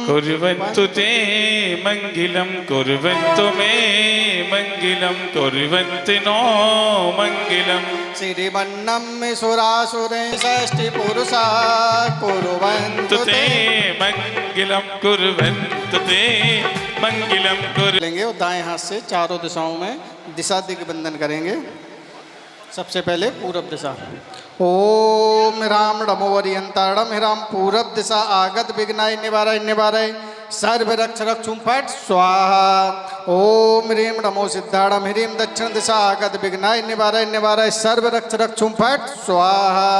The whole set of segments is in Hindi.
कुर्वन्तु ते मङ्गलं कुर्वन्तु मे मङ्गलं कुर्वन्ति नो मङ्गलम् श्रीवन्नं सुरासुरे षष्ठी पुरुषा कुर्वन्तु ते मङ्गलं कुर्वन्तु ते मङ्गलं लेंगे और दाएं हाथ से चारों दिशाओं में दिशा दिग्बंधन करेंगे। सबसे पहले पूरब दिशा। ओम राम नमो वरियंताड़म हिराम पूरब दिशा आगत विघ्नाय निवाराय निवाराय सर्व रक्ष रक्षुम फट स्वाहा। ओम ह्रीम नमो सिद्धाड़म ह्रीम दक्षिण दिशा आगत विघ्नाय निवाराय निवाराय सर्व रक्ष रक्षुम फट स्वाहा।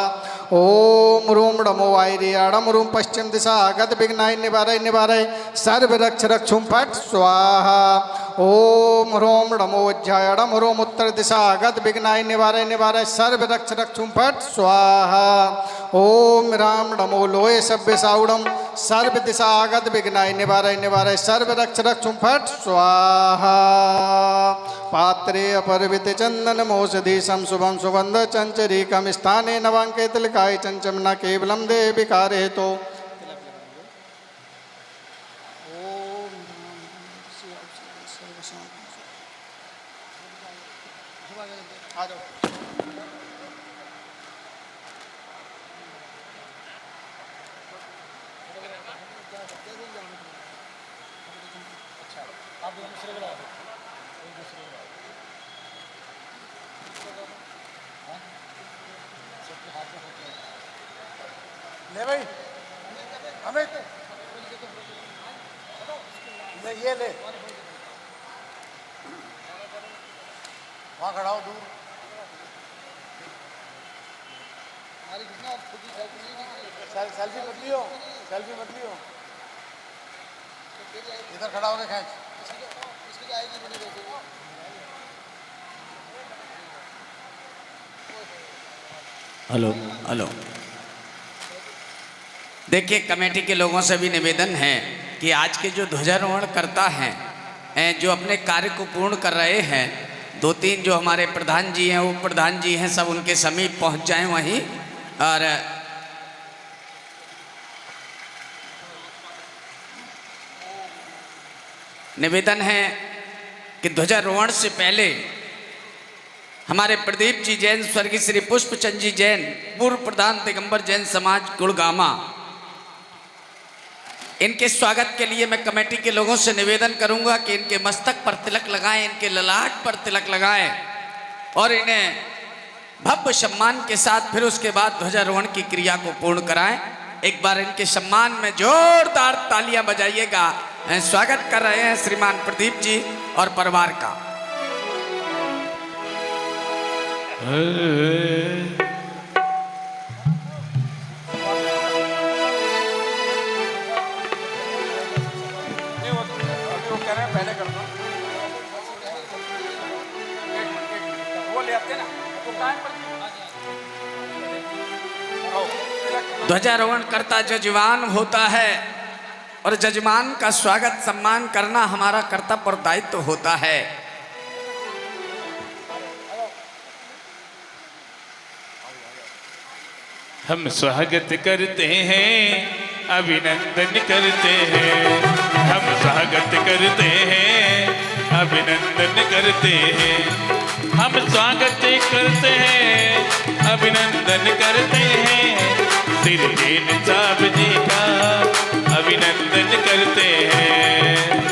ओम रूम नमो वायरियाड़म रूम पश्चिम दिशा आगत विघ्नाय निवाराय निवाराय सर्व रक्ष रक्षुम फट स्वाहा। ओम ह्रोम नमो वज्रायणम ह्रोम उत्तर दिशा आगत विघ्नाय निवाराय निवाराय सर्व रक्ष रक्षुम फट स्वाहा। ओम राम नमो लोहे सभ्य साउड़म सर्व दिशा आगत विघ्नाय निवाराय निवाराय सर्व रक्ष रक्षुम फट स्वाहा। पात्रे अपरवित चंदन मोषधीशम शुभम सुगंध चंचरीकम स्थाने नवांके तिलकाय चंचम न केवलम दे विकारे तो। ले भाई अमित ले ये ले वहाँ खड़ा हो दूर सेल्फी मत लियो इधर खड़ा होके खींच। हेलो हेलो देखिए, कमेटी के लोगों से भी निवेदन है कि आज के जो ध्वजारोहण करता हैं, जो अपने कार्य को पूर्ण कर रहे हैं, दो तीन जो हमारे प्रधान जी हैं, वो प्रधान जी हैं, सब उनके समीप पहुंच जाएं वहीं। और निवेदन है कि ध्वजारोहण से पहले हमारे प्रदीप जी जैन, स्वर्गीय श्री पुष्पचंद जी जैन, पूर्व प्रधान दिगंबर जैन समाज गुड़गामा, इनके स्वागत के लिए मैं कमेटी के लोगों से निवेदन करूंगा कि इनके मस्तक पर तिलक लगाएं, इनके ललाट पर तिलक लगाएं और इन्हें भव्य सम्मान के साथ फिर उसके बाद ध्वजारोहण की क्रिया को पूर्ण कराएं। एक बार इनके सम्मान में जोरदार तालियां बजाइएगा। स्वागत कर रहे हैं श्रीमान प्रदीप जी और परिवार का। ध्वजारोहण करता जजमान होता है और जजमान का स्वागत सम्मान करना हमारा कर्तव्य और दायित्व होता है। हम स्वागत करते हैं, अभिनंदन करते हैं, हम स्वागत करते हैं, अभिनंदन करते हैं, हम स्वागत करते हैं, अभिनंदन करते हैं, श्री जैन साहब जी का अभिनंदन करते हैं।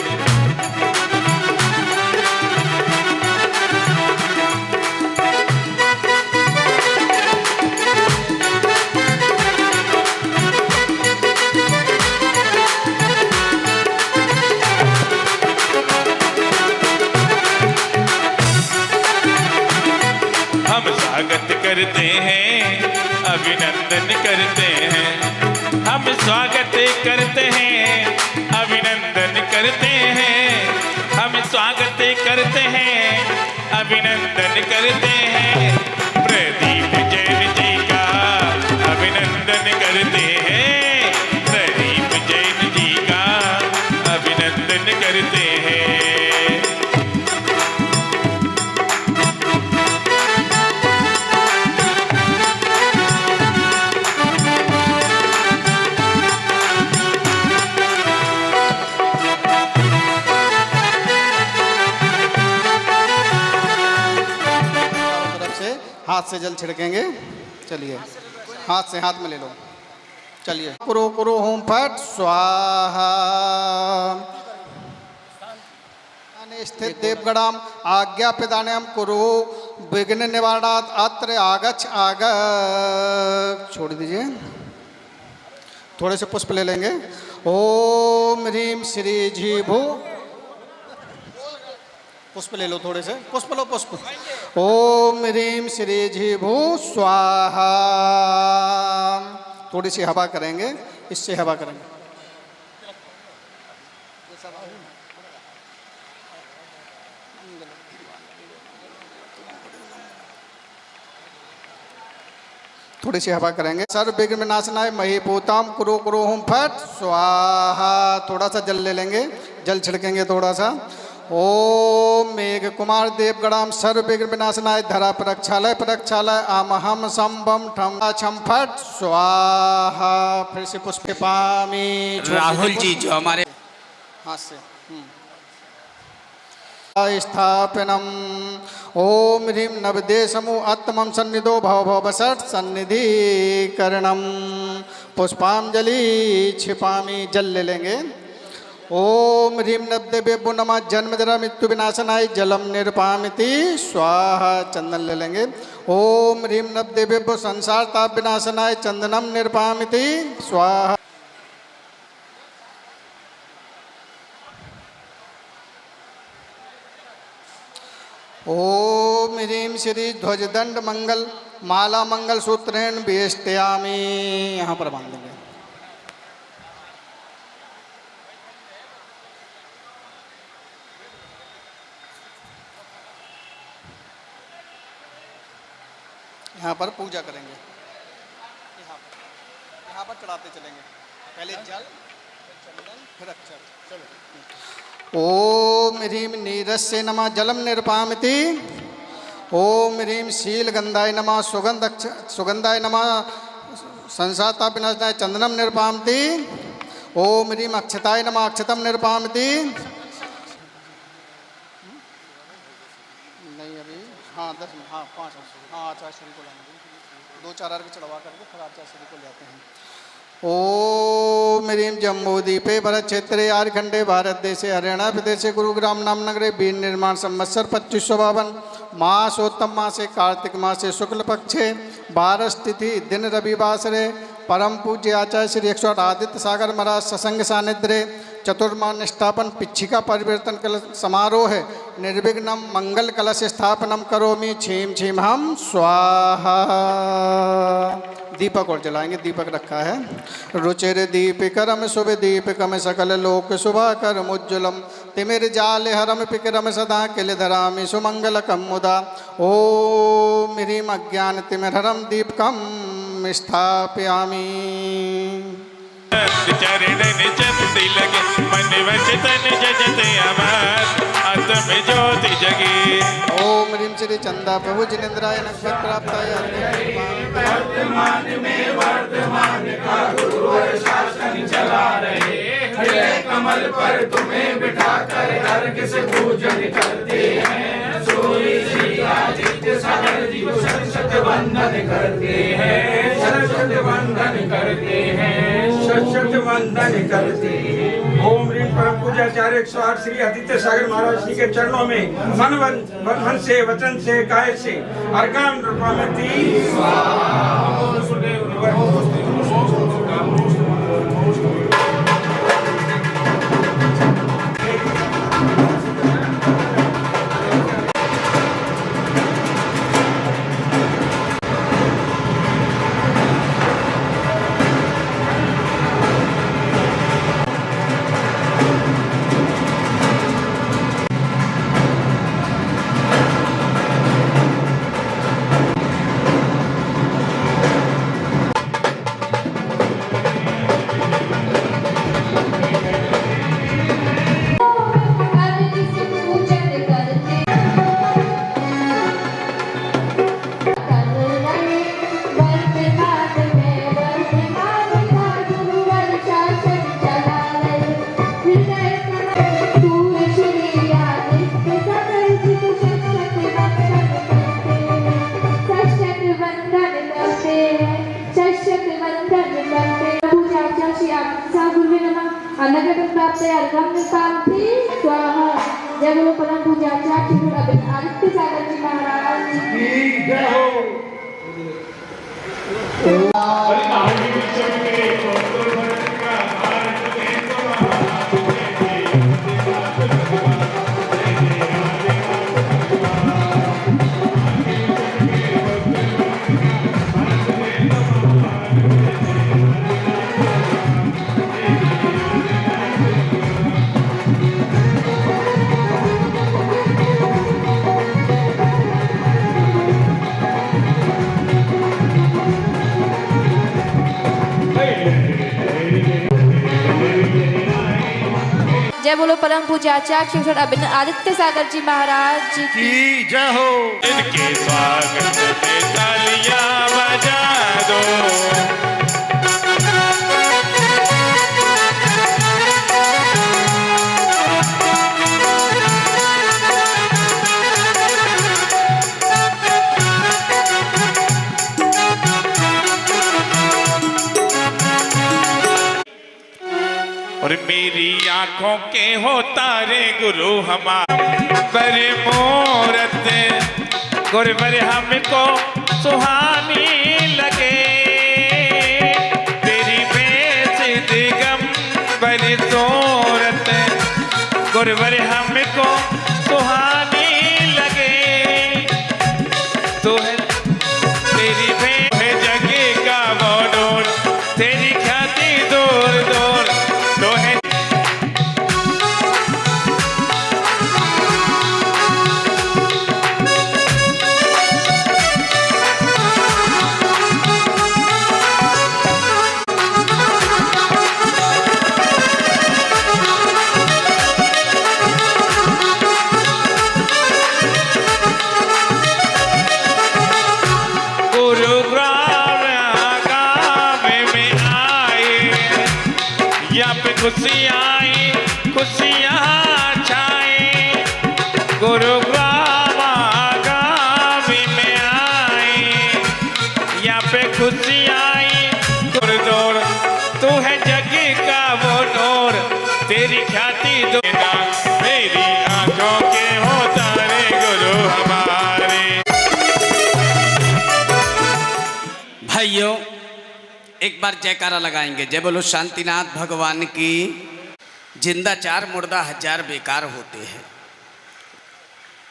हम स्वागत करते हैं, अभिनंदन करते हैं, हम स्वागत करते हैं, अभिनंदन करते हैं, हम स्वागत करते हैं, अभिनंदन करते हैं, प्रदीप जैन जी का अभिनंदन करते हैं, प्रदीप जैन जी का अभिनंदन करते हैं। हाथ से जल छिड़केंगे। चलिए हाथ में ले लो। चलिए कुरु कुरु होम फट स्वाहा। स्थित देवगणाम आज्ञा पिदानम कुरु विघ्न निवारणात् अत्र आगच्छ छोड़ दीजिए। थोड़े से पुष्प ले लेंगे। ओम ह्रीम श्री जी भू। पुष्प ले लो, थोड़े से पुष्प लो, पुष्प। ओम ह्रीम श्री जी भू स्वाहा। थोड़ी सी हवा करेंगे, इससे हवा करेंगे। थोड़ी सी हवा करेंगे। सर्व विघ्न विनाशनाय महीभूताम कुरु कुरु हुम फट स्वाहा। थोड़ा सा जल ले लेंगे, जल छिड़केंगे थोड़ा सा। ओम मेघ कुमार देवगणाम सर्व विघ्न विनाशनाय धरा प्रक्षालय आमहम संभम ठम छम फट स्वाहा। फिर से पुष्प पामी। राहुल जी जो हमारे हाथ से स्थापनम। ओम ह्रीं नवदेशमु अत्तमं सन्निधो भव भवसट सन्निधिकरणम। पुष्पांजलि छिपामी। जल ले लेंगे। ओम ह्रीं नवदेवेभ्यो नमः जन्मजरा मृत्यु विनाशनाय जलम निर्पामिति स्वाहा। चंदन ले लेंगे। ओम ह्रीं नवदेवेभ्यो संसार ताप विनाशनाय चंदनम निर्पामिति स्वाहा। ओम ह्रीं श्री ध्वजदंड मंगल माला मंगल सूत्रेण वेष्टयामि। यहाँ पर बांध देंगे। यहाँ पर पूजा करेंगे। यहाँ पर चढ़ाते चलेंगे। पहले जल, चंदन, फिर अक्षर। चलो। ओम ह्रीं नीरस्य नमः जलम निर्पामिति। ओम ह्रीं शीलगंधाय नमः सुगंधाय नमः संसाता विनाशनाय चंदनम निर्पामिति। ओम ह्रीं अक्षताय नमः अक्षतम निर्पामिति। नहीं अभी, हाँ 10 मिनट, हाँ 5, हाँ आचार्य को लाएंगे। 2-4 अर्घ चढ़वा करके फिर आचार्य को ले आते हैं। ओम ह्रीं जम्बूद्वीपे भरत क्षेत्रे आर्यखंडे भारत देशे हरियाणा प्रदेशे गुरुग्राम नाम नगरे वीर निर्माण संवत्सर 2552 मासोत्तम मासे कार्तिक मासे शुक्ल पक्षे 12 तिथि दिन रविवासरे परम पूज्य आचार्य श्री 108 आदित्य सागर महाराज ससंग सानिध्रे चतुर्मास निष्ठापन पिच्छिका परिवर्तन कलश समारोह है। निर्विघ्नम मंगल कलश स्थापनम करोमि छीम छीम हम स्वाहा। दीपक और जलाएंगे। दीपक रखा है। रुचिर दीपिकरम शुभ दीपिकम सकल लोक शुभाकरम उज्ज्वलम तिमिर जाल हरम पिकरम सदा किल धरामि सुमंगलकम मुदा। ओम ह्रीं अज्ञान तिमिरहरम दीपकम स्थापयामि। चरण चंदी लगे मन वचन जजते अमर आत्म ज्योति जगे। ओम ह्रीं श्री चंदा प्रभु जिनेन्द्राय नक्षत्र प्राप्ताय वर्तमान में वर्तमान का गुरुवर शासन चला रहे। हरे कमल पर तुम्हें बिठाकर अर्घ से पूजन करते हैं। सूर्य श्री आदित्य सागर जी को शत वंदन करते हैं। शत वंदन करते हैं। शत वंदन करते हैं। ओम ह्रीं परम पूज्याचार्य 108 श्री आदित्य सागर महाराज जी के चरणों में मन से वचन से काय से अर्घन प्रमिति स्वाहा। अन्नकूट प्राप्त अर्घम शांति स्वाहा। जय बोलो परम पूज्याचार्य श्री गुरु आदित्य सागर जी महाराज की जय हो। जय बोलो परम पूज्याचार्य श्री गुरु आदित्य सागर जी महाराज की जय हो। इनके स्वागत पे तालियां बजा दो। और मेरी आंखों के हो तारे गुरु हमारे मूरत गुरबर हमको सुहानी लगे। तेरी बेस दिगंबर सूरत गुरबर हमको सुहानी लगे। तो है तेरी भेंट है जगे का वो डोर, तेरी ख्याति दूर दूर तो है। खुशियाँ आई खुशियाँ छाई गुरुग्राम आगामी में आई। यहाँ पे खुशियाँ आई गुरदौर तू है जग का वो नूर, तेरी ख्याति देना मेरी आंखों के हो तारे गुरु हमारे। भाइयों एक बार जयकारा लगाएंगे। जय बोलो शांतिनाथ भगवान की। जिंदा चार मुर्दा हजार बेकार होते हैं।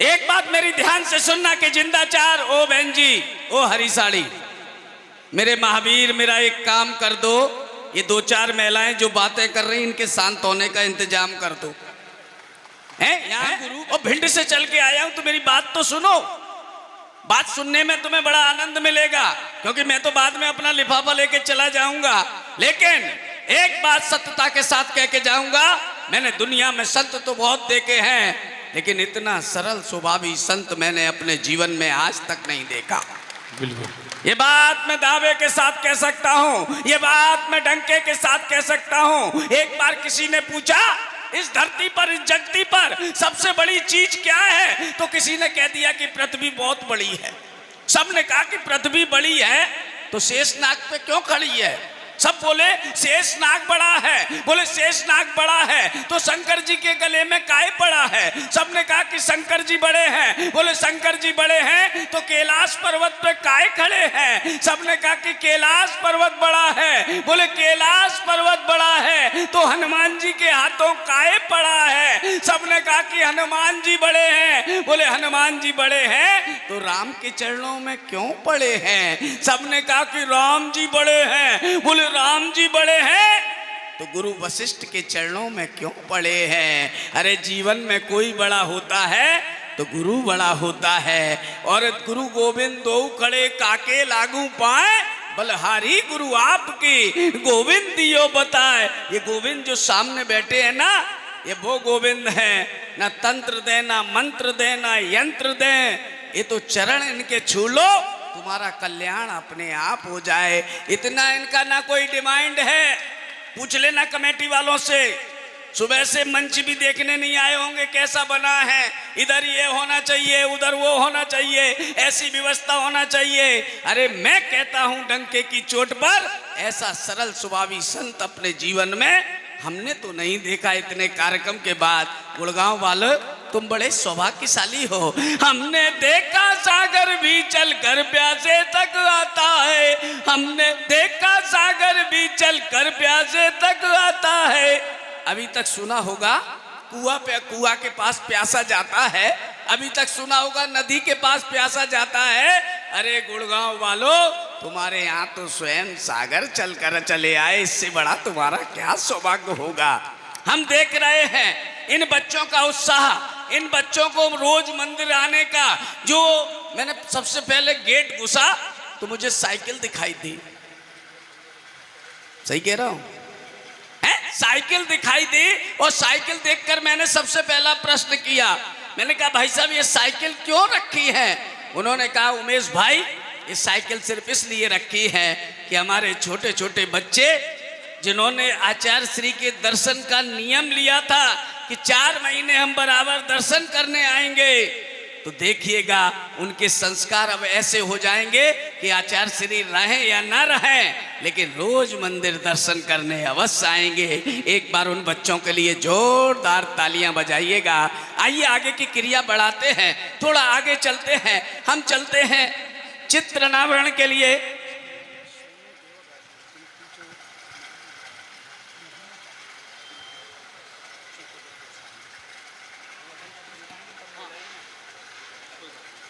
एक बात मेरी ध्यान से सुनना कि जिंदा चार ओ बहन जी ओ हरी साड़ी मेरे महावीर मेरा एक काम कर दो। ये दो चार महिलाएं जो बातें कर रही इनके शांत होने का इंतजाम कर दो। हैं यहाँ गुरु और भिंड से चल के आया हूं तो मेरी बात तो सुनो। बात सुनने में तुम्हें बड़ा आनंद मिलेगा क्योंकि मैं तो बाद में अपना लिफाफा लेके चला जाऊंगा, लेकिन एक बात सत्यता के साथ कह के जाऊंगा। मैंने दुनिया में संत तो बहुत देखे हैं लेकिन इतना सरल स्वभावी संत मैंने अपने जीवन में आज तक नहीं देखा। बिल्कुल ये बात मैं दावे के साथ कह सकता हूं, ये बात मैं डंके के साथ कह सकता हूं। एक बार किसी ने पूछा इस धरती पर इस जगती पर सबसे बड़ी चीज क्या है, तो किसी ने कह दिया कि पृथ्वी बहुत बड़ी है। सबने कहा कि पृथ्वी बड़ी है तो शेषनाग पे क्यों खड़ी है। सब बोले शेषनाग बड़ा है। बोले शेषनाग बड़ा है तो शंकर जी के गले में काय पड़ा है। सबने कहा कि शंकर जी बड़े हैं। बोले शंकर जी बड़े हैं तो कैलाश पर्वत पे काय खड़े हैं। सबने कहा कि कैलाश पर्वत बड़ा है। बोले कैलाश पर्वत बड़ा है तो हनुमान जी के हाथों काय पड़ा है। सबने कहा कि हनुमान जी बड़े हैं। बोले हनुमान जी बड़े हैं तो राम के चरणों में क्यों पड़े हैं। सबने कहा कि राम जी बड़े हैं। बोले राम जी बड़े हैं तो गुरु वशिष्ठ के चरणों में क्यों पड़े हैं। अरे जीवन में कोई बड़ा होता है तो गुरु बड़ा होता है। और गुरु गोविंद दो खड़े काके लागू पाए बलहारी गुरु आपकी गोविंद दियो बताए। ये गोविंद जो सामने बैठे हैं ना ये वो गोविंद है। ना तंत्र दे ना मंत्र दे ना यंत्र दे, ये तो चरण इनके छू लो तुम्हारा कल्याण अपने आप हो जाए। इतना इनका ना कोई डिमांड है। पूछ लेना कमेटी वालों से, सुबह से मंच भी देखने नहीं आए होंगे कैसा बना है। इधर ये होना चाहिए उधर वो होना चाहिए, ऐसी व्यवस्था होना चाहिए। अरे मैं कहता हूं डंके की चोट पर ऐसा सरल स्वभावी संत अपने जीवन में हमने तो नहीं देखा इतने कार्यक्रम के बाद। गुड़गांव वालों, तुम बड़े सौभाग्यशाली हो। हमने देखा सागर भी चलकर प्यासे तक आता है, हमने देखा सागर भी चलकर प्यासे तक आता है। अभी तक सुना होगा कुआं के पास प्यासा जाता है, अभी तक सुना होगा नदी के पास प्यासा जाता है। अरे गुड़गांव वालों, तुम्हारे यहाँ तो स्वयं सागर चलकर चले आए, इससे बड़ा तुम्हारा क्या सौभाग्य होगा। हम देख रहे हैं इन बच्चों का उत्साह, इन बच्चों को रोज मंदिर आने का। जो मैंने सबसे पहले गेट घुसा तो मुझे साइकिल दिखाई दी, सही कह रहा हूं, साइकिल दिखाई दी। और साइकिल देखकर मैंने सबसे पहला प्रश्न किया, मैंने कहा भाई साहब ये साइकिल क्यों रखी है? उन्होंने कहा उमेश भाई ये साइकिल सिर्फ इसलिए रखी है कि हमारे छोटे छोटे बच्चे जिन्होंने आचार्य श्री के दर्शन का नियम लिया था कि 4 महीने हम बराबर दर्शन करने आएंगे, तो देखिएगा उनके संस्कार अब ऐसे हो जाएंगे कि आचार्य श्री रहें या ना रहें, लेकिन रोज मंदिर दर्शन करने अवश्य आएंगे। एक बार उन बच्चों के लिए जोरदार तालियां बजाइएगा। आइए आगे की क्रिया बढ़ाते हैं, थोड़ा आगे चलते हैं। हम चलते हैं चित्र अनावरण के लिए।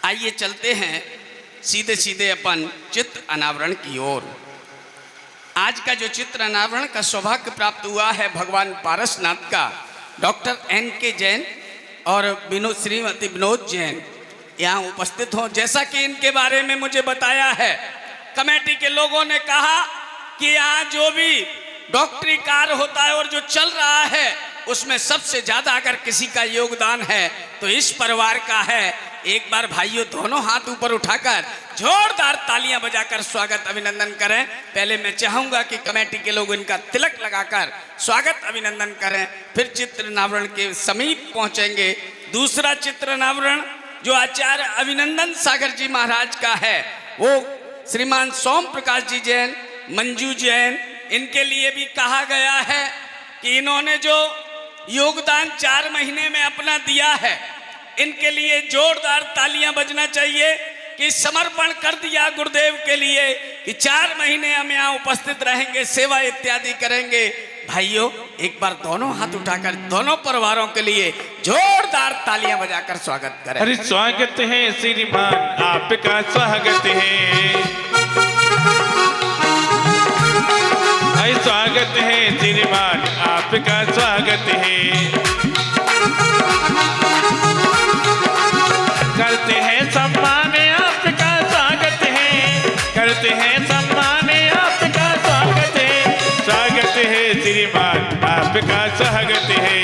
आइए चलते हैं सीधे सीधे अपन चित्र अनावरण की ओर। आज का जो चित्र अनावरण का सौभाग्य प्राप्त हुआ है भगवान पारसनाथ का, डॉक्टर NK जैन और श्रीमती विनोद जैन यहाँ उपस्थित हों। जैसा कि इनके बारे में मुझे बताया है, कमेटी के लोगों ने कहा कि यहाँ जो भी डॉक्टरी कार्य होता है और जो चल रहा है उसमें सबसे ज्यादा अगर किसी का योगदान है तो इस परिवार का है। एक बार भाइयों दोनों हाथ ऊपर उठाकर जोरदार तालियां बजाकर स्वागत अभिनंदन करें। पहले मैं चाहूंगा कि कमेटी के लोग इनका तिलक लगाकर स्वागत अभिनंदन करें, फिर चित्र अनावरण के समीप पहुंचेंगे। दूसरा चित्र अनावरण जो आचार्य अभिनंदन सागर जी महाराज का है, वो श्रीमान सोम प्रकाश जी जैन, मंजू जैन, इनके लिए भी कहा गया है कि इन्होंने जो योगदान 4 महीने में अपना दिया है, इनके लिए जोरदार तालियां बजना चाहिए कि समर्पण कर दिया गुरुदेव के लिए कि 4 महीने हम यहाँ उपस्थित रहेंगे, सेवा इत्यादि करेंगे। भाइयों एक बार दोनों हाथ उठाकर दोनों परिवारों के लिए जोरदार तालियां बजाकर स्वागत करें। अरे स्वागत है श्रीमान, आपका स्वागत है, स्वागत है श्रीमान, आपका स्वागत है। करते हैं सम्मान आपका स्वागत है, करते हैं सम्मान आपका स्वागत है, स्वागत है श्रीमान, आपका स्वागत है।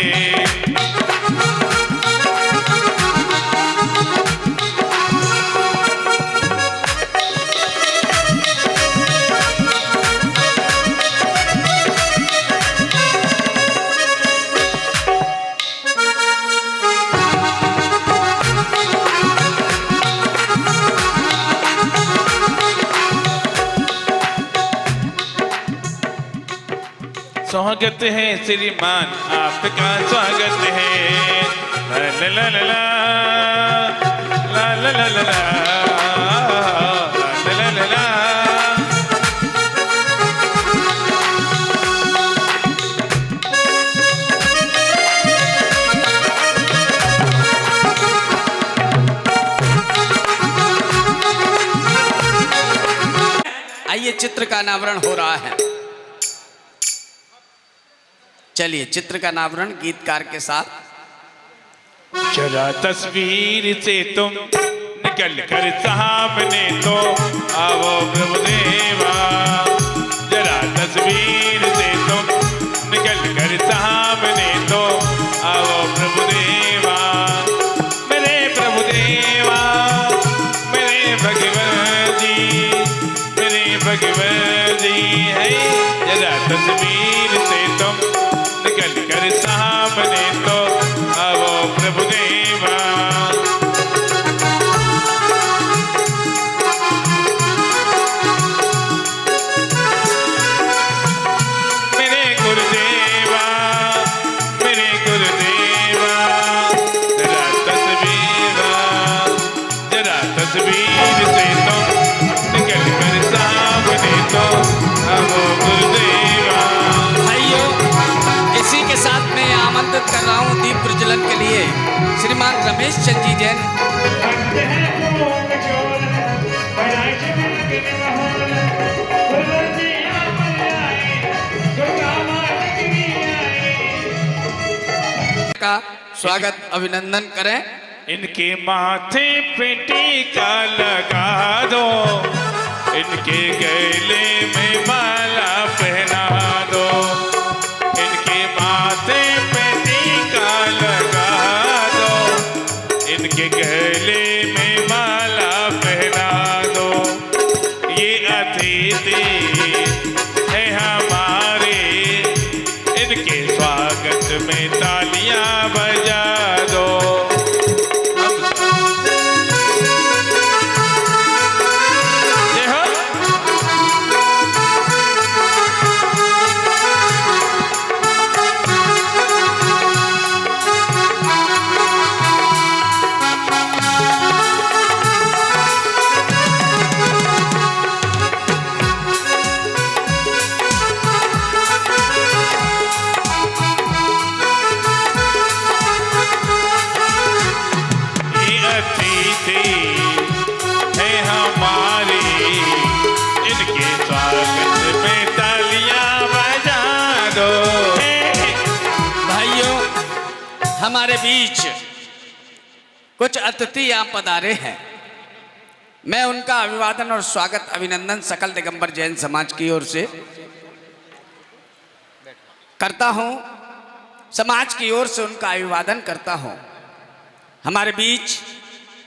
स्वागत है श्रीमान, आपका स्वागत है। ला ला ला ला ला ला ला ला ला ला ला ला। आइए चित्र का अनावरण हो रहा है। चलिए चित्र का अनावरण गीतकार के साथ। जरा तस्वीर से तुम निकल कर सामने तो आओ प्रभुदेवा, जरा तस्वीर से तुम निकल कर सामने तो आओ प्रभुदेवा, मेरे प्रभुदेवा, मेरे भगवान जी, मेरे भगवान जी है। जरा तस्वीर से तुम निकल कर सामने तो आओ प्रभुदेवा, मेरे गुरुदेवा, आमंत्रित कर रहा हूँ दीप प्रज्वलन के लिए श्रीमान रमेश चंद जी जैन। भक्त है तो कचोर, कैलाश में लगे माहौल, फुलवती अमर आए, दुर्गा माँ लक्ष्मी आए। का स्वागत अभिनंदन करें। इनके माथे पे टीका लगा दो, इनके गले में माला पहना दो, इनके माथे पे टीका लगा दो, इनके गले में माला पहना दो। ये अतिथि है हमारे, इनके स्वागत में तालियां बजा दो। है हमारे, इनके स्वागत में तालियां बजा दो। भाइयों, हमारे बीच कुछ अतिथि यहाँ पधारे हैं। मैं उनका अभिवादन और स्वागत अभिनंदन सकल दिगंबर जैन समाज की ओर से करता हूँ, समाज की ओर से उनका अभिवादन करता हूँ। हमारे बीच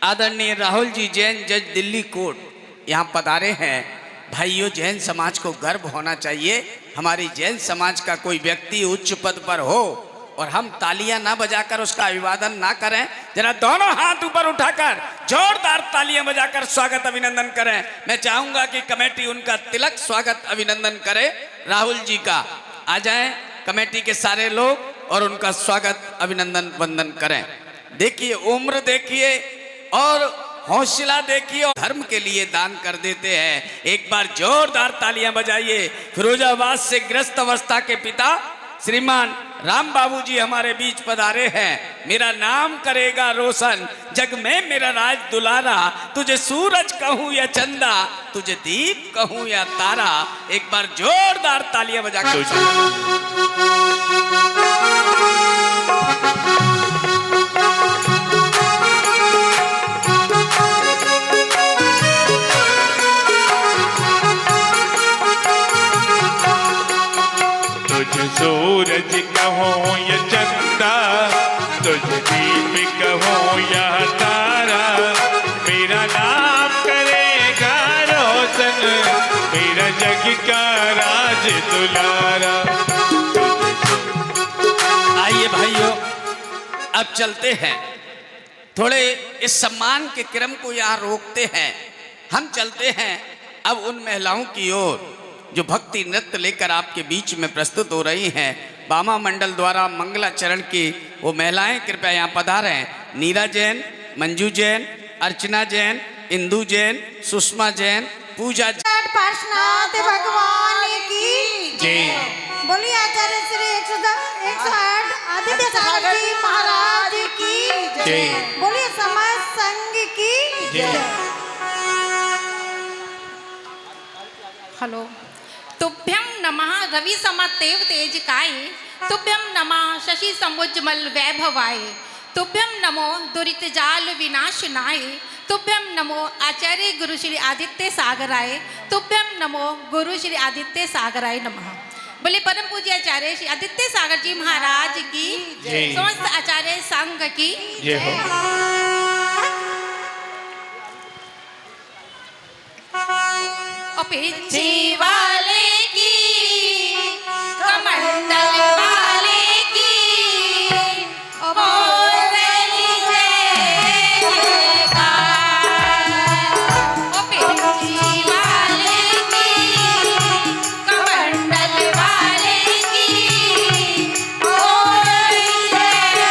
आदरणीय राहुल जी जैन जज दिल्ली कोर्ट यहाँ पधारे हैं। भाइयों, जैन समाज को गर्व होना चाहिए, हमारी जैन समाज का कोई व्यक्ति उच्च पद पर हो और हम तालियां ना बजाकर उसका अभिवादन ना करें। जरा दोनों हाथ ऊपर उठाकर जोरदार तालियां बजाकर स्वागत अभिनंदन करें। मैं चाहूंगा कि कमेटी उनका तिलक स्वागत अभिनंदन करे। राहुल जी का आ जाएं कमेटी के सारे लोग और उनका स्वागत अभिनंदन वंदन करें। देखिए, उम्र देखिए और हौसला देखिए, और धर्म के लिए दान कर देते हैं। एक बार जोरदार तालियां बजाइए। फिरोजाबाद से ग्रस्त अवस्था के पिता श्रीमान राम बाबू जी हमारे बीच पधारे हैं। मेरा नाम करेगा रोशन, जग में मेरा राज दुलारा, तुझे सूरज कहूं या चंदा, तुझे दीप कहूं या तारा। एक बार जोरदार तालियां बजाकर सूरज कहो या चंदा, तुझे दीप कहो या तारा, मेरा नाम करेगा रोशन, मेरा जग का राज दुलारा। आइए भाइयों, अब चलते हैं, थोड़े इस सम्मान के क्रम को यहाँ रोकते हैं। हम चलते हैं अब उन महिलाओं की ओर जो भक्ति नृत्य लेकर आपके बीच में प्रस्तुत हो रही हैं। बामा मंडल द्वारा मंगलाचरण की वो महिलाएं कृपया यहाँ पधारें। नीरा जैन, मंजू जैन, अर्चना जैन, इंदू जैन, सुषमा जैन, पूजा जैन। पार्श्वनाथ भगवान की जय। बोलिए आचार्य श्री 108 आदित्य सागर जी महाराज की जय। बोलिए समाज संघ की जय। हेलो। तुभ्यं नमः रवि समतेव तेजकाय, तुभ्यं नमः शशि समुज्ज्वल वैभवाय, तुभ्यं नमो दुरित जाल विनाशनाय, तुभ्यं नमो आचार्य गुरु श्री आदित्य सागराय, तुभ्यं नमो गुरु श्री आदित्य सागराय नमः। बोले परम पूज्य आचार्य श्री आदित्य सागर जी महाराज की जय। समस्त आचार्य संघ की जय हो। पीछे वाले की कमंडल वाले की हो रही जयकार। पीछे वाले की कमंडल वाले की हो रही जयकार।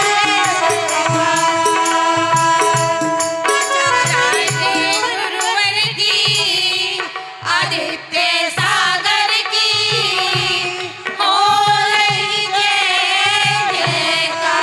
गुरुवर की आदित्य सागर की हो रही जय जयकार।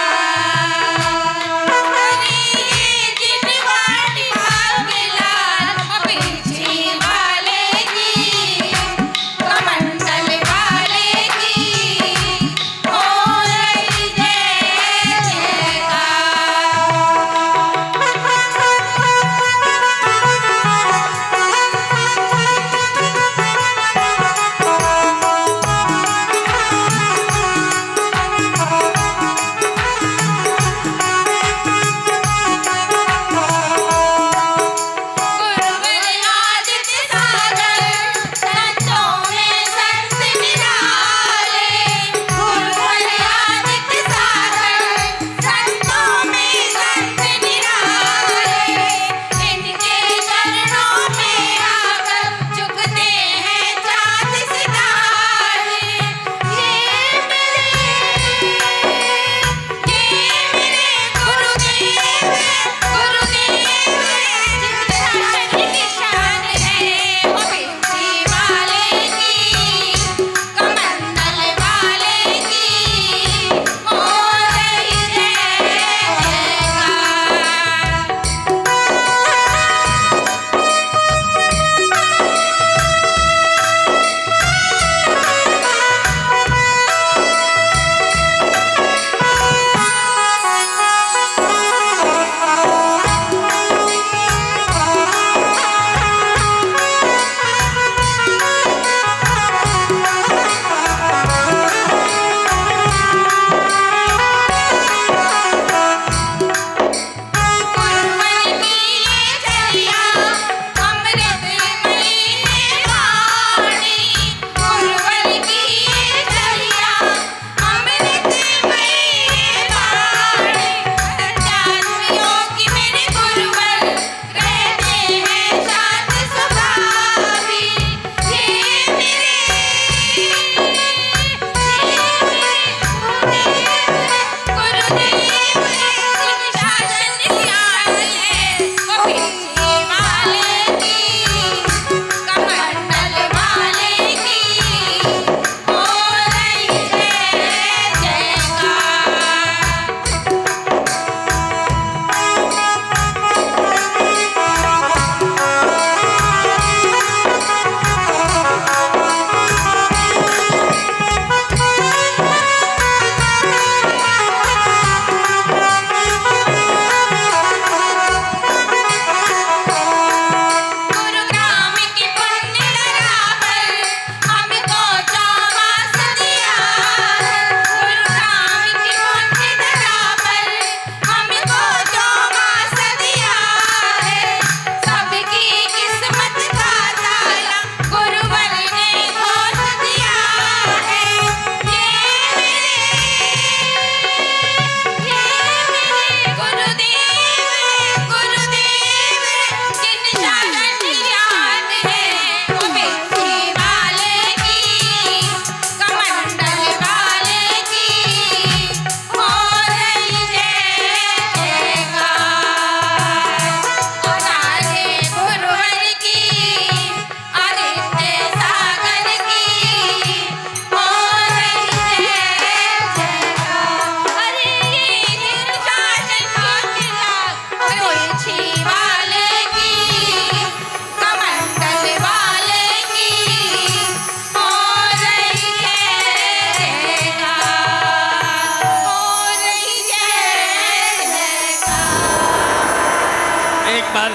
बार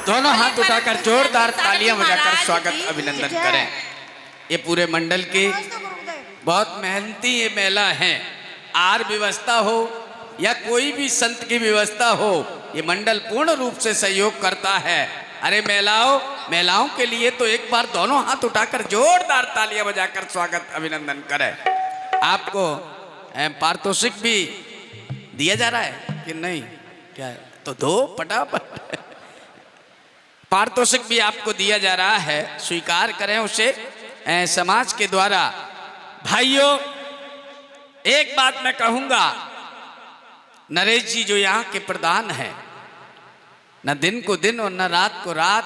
दोनों हाथ उठाकर जोरदार सागर जी तालियां बजाकर महाराज स्वागत की अभिनंदन जय। करें। ये पूरे मंडल के नमस्ते गुरुदेव। बहुत मेहनती ये मेला है। आर व्यवस्था हो या कोई भी संत की व्यवस्था हो, ये मंडल पूर्ण रूप से सहयोग करता है। अरे महिलाओं के लिए तो एक बार दोनों हाथ उठाकर जोरदार तालियां बजाकर स्वागत अभिनंदन करें। आपको पारितोषिक भी दिया जा रहा है कि नहीं? क्या है? तो दो फटाफट। पारितोषिक भी आपको दिया जा रहा है, स्वीकार करें उसे समाज के द्वारा। भाइयों, एक बात मैं कहूंगा, नरेश जी जो यहाँ के प्रधान हैं, न दिन को दिन और न रात को रात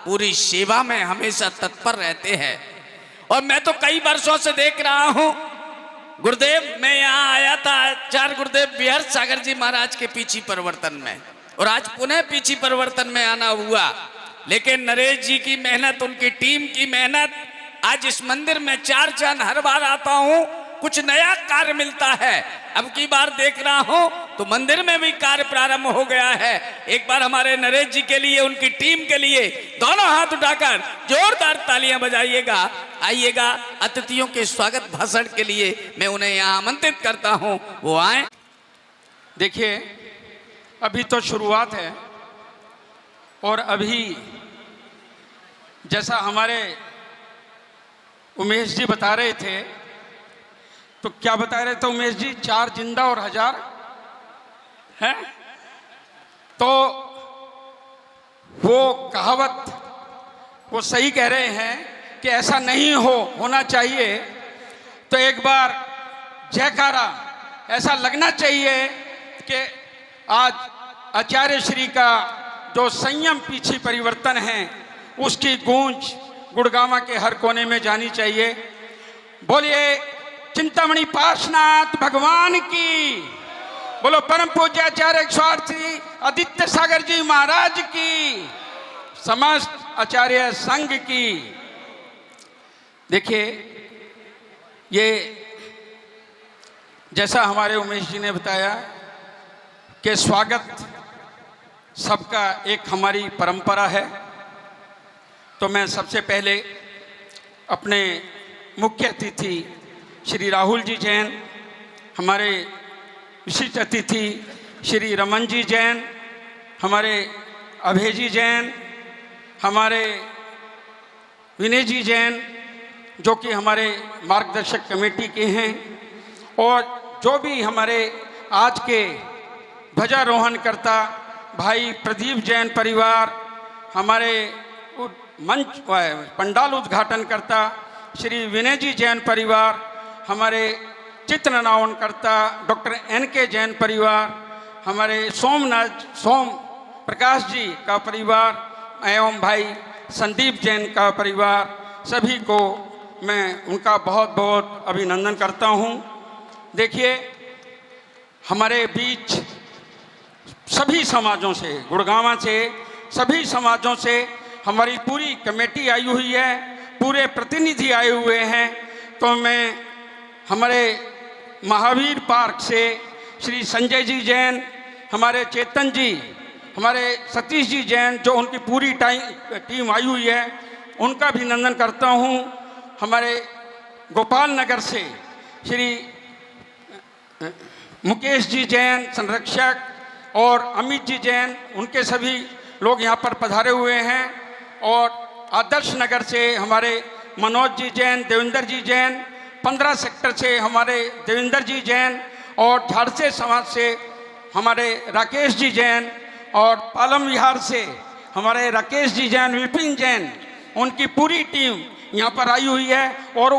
पूरी सेवा में हमेशा तत्पर रहते हैं। और मैं तो कई वर्षों से देख रहा हूं गुरुदेव, मैं यहाँ आया था आचार्य गुरुदेव बिहार सागर जी महाराज के पीछी परिवर्तन में, और आज पुनः पीछी परिवर्तन में आना हुआ। लेकिन नरेश जी की मेहनत, उनकी टीम की मेहनत, आज इस मंदिर में 4 चांद हर बार आता हूं कुछ नया कार्य मिलता है। अब की बार देख रहा हूं तो मंदिर में भी कार्य प्रारंभ हो गया है। एक बार हमारे नरेश जी के लिए, उनकी टीम के लिए दोनों हाथ उठाकर जोरदार तालियां बजाइएगा। आइएगा, अतिथियों के स्वागत भाषण के लिए मैं उन्हें यहाँ आमंत्रित करता हूं, वो आए। देखिए, अभी तो शुरुआत है, और अभी जैसा हमारे उमेश जी बता रहे थे, तो क्या बता रहे थे उमेश जी? 4 जिंदा और 1000 है। तो वो कहावत वो सही कह रहे हैं कि ऐसा नहीं होना चाहिए। तो एक बार जयकारा ऐसा लगना चाहिए कि आज आचार्य श्री का जो संयम पीछे परिवर्तन है, उसकी गूंज गुड़गांव के हर कोने में जानी चाहिए। बोलिए चिंतामणि पार्श्वनाथ भगवान की, बोलो परम पूज्य आचार्य स्वार्थी आदित्य सागर जी महाराज की, समस्त आचार्य संघ की। देखिए, ये जैसा हमारे उमेश जी ने बताया कि स्वागत सबका एक हमारी परंपरा है। तो मैं सबसे पहले अपने मुख्य अतिथि श्री राहुल जी जैन, हमारे विशिष्ट अतिथि श्री रमन जी जैन, हमारे अभय जी जैन, हमारे विनय जी जैन जो कि हमारे मार्गदर्शक कमेटी के हैं, और जो भी हमारे आज के ध्वजारोहण करता भाई प्रदीप जैन परिवार, हमारे मंच पंडाल उद्घाटन करता श्री विनय जी जैन परिवार, हमारे चित्र नवान करता डॉक्टर NK जैन परिवार, हमारे सोम प्रकाश जी का परिवार एवं भाई संदीप जैन का परिवार, सभी को मैं उनका बहुत बहुत अभिनंदन करता हूं। देखिए, हमारे बीच सभी समाजों से, गुड़गांव से सभी समाजों से हमारी पूरी कमेटी आई हुई है, पूरे प्रतिनिधि आए हुए हैं। तो मैं हमारे महावीर पार्क से श्री संजय जी जैन, हमारे चेतन जी, हमारे सतीश जी जैन, जो उनकी पूरी टीम आई हुई है, उनका भी अभिनंदन करता हूं। हमारे गोपाल नगर से श्री मुकेश जी जैन संरक्षक और अमित जी जैन, उनके सभी लोग यहाँ पर पधारे हुए हैं। और आदर्श नगर से हमारे मनोज जी जैन, देवेंद्र जी जैन, 15 सेक्टर से हमारे देवेंद्र जी जैन, और झाड़से समाज से हमारे राकेश जी जैन, और पालम विहार से हमारे राकेश जी जैन, विपिन जैन, उनकी पूरी टीम यहाँ पर आई हुई है। और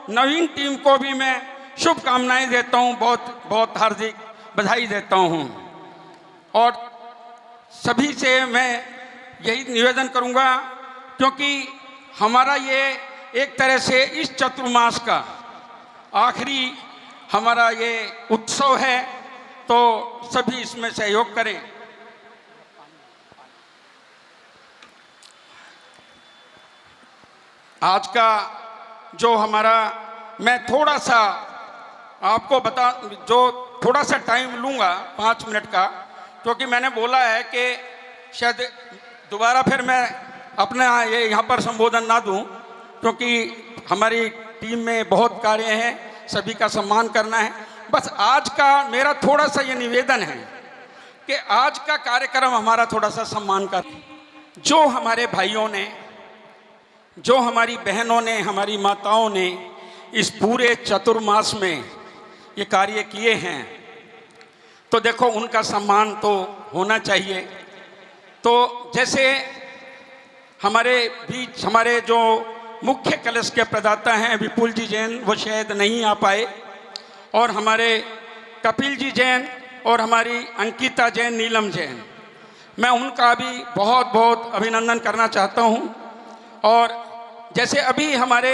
नवीन टीम को भी मैं शुभकामनाएं देता हूँ, बहुत बहुत हार्दिक बधाई देता हूँ। और सभी से मैं यही निवेदन करूँगा, क्योंकि हमारा ये एक तरह से इस चतुर्मास का आखिरी हमारा ये उत्सव है, तो सभी इसमें सहयोग करें। आज का जो हमारा, मैं थोड़ा सा आपको जो थोड़ा सा टाइम लूँगा 5 मिनट का, क्योंकि मैंने बोला है कि शायद दोबारा फिर मैं अपना ये यहाँ पर संबोधन ना दूं, क्योंकि हमारी टीम में बहुत कार्य हैं, सभी का सम्मान करना है। बस आज का मेरा थोड़ा सा ये निवेदन है कि आज का कार्यक्रम हमारा थोड़ा सा सम्मान कर, जो हमारे भाइयों ने, जो हमारी बहनों ने, हमारी माताओं ने इस पूरे चतुर्मास में ये कार्य किए हैं, तो देखो उनका सम्मान तो होना चाहिए। तो जैसे हमारे बीच हमारे जो मुख्य कलश के प्रदाता हैं विपुल जी जैन, वो शायद नहीं आ पाए, और हमारे कपिल जी जैन और हमारी अंकिता जैन, नीलम जैन, मैं उनका भी बहुत बहुत अभिनंदन करना चाहता हूं। और जैसे अभी हमारे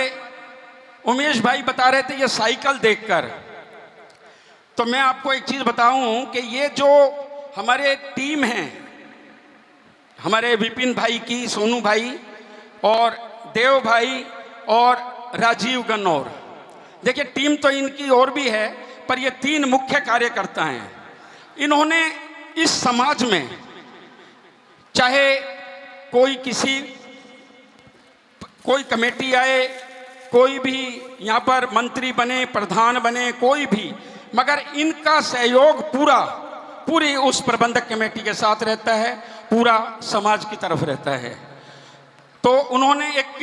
उमेश भाई बता रहे थे ये साइकिल देखकर, तो मैं आपको एक चीज़ बताऊं कि ये जो हमारे टीम हैं, हमारे विपिन भाई की, सोनू भाई और देव भाई और राजीव गन्नौर, देखिए टीम तो इनकी और भी है, पर ये 3 मुख्य कार्यकर्ता हैं। इन्होंने इस समाज में, चाहे कोई कमेटी आए, कोई भी यहाँ पर मंत्री बने, प्रधान बने, कोई भी, मगर इनका सहयोग पूरी उस प्रबंधक कमेटी के साथ रहता है, पूरा समाज की तरफ रहता है। तो उन्होंने एक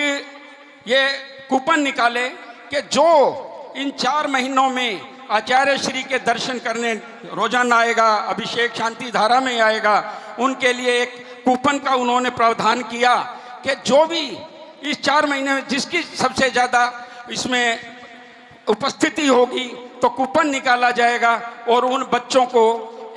ये कूपन निकाले कि जो इन 4 महीनों में आचार्य श्री के दर्शन करने रोजाना आएगा, अभिषेक शांति धारा में आएगा, उनके लिए एक कूपन का उन्होंने प्रावधान किया कि जो भी इस 4 महीने में जिसकी सबसे ज़्यादा इसमें उपस्थिति होगी तो कूपन निकाला जाएगा, और उन बच्चों को,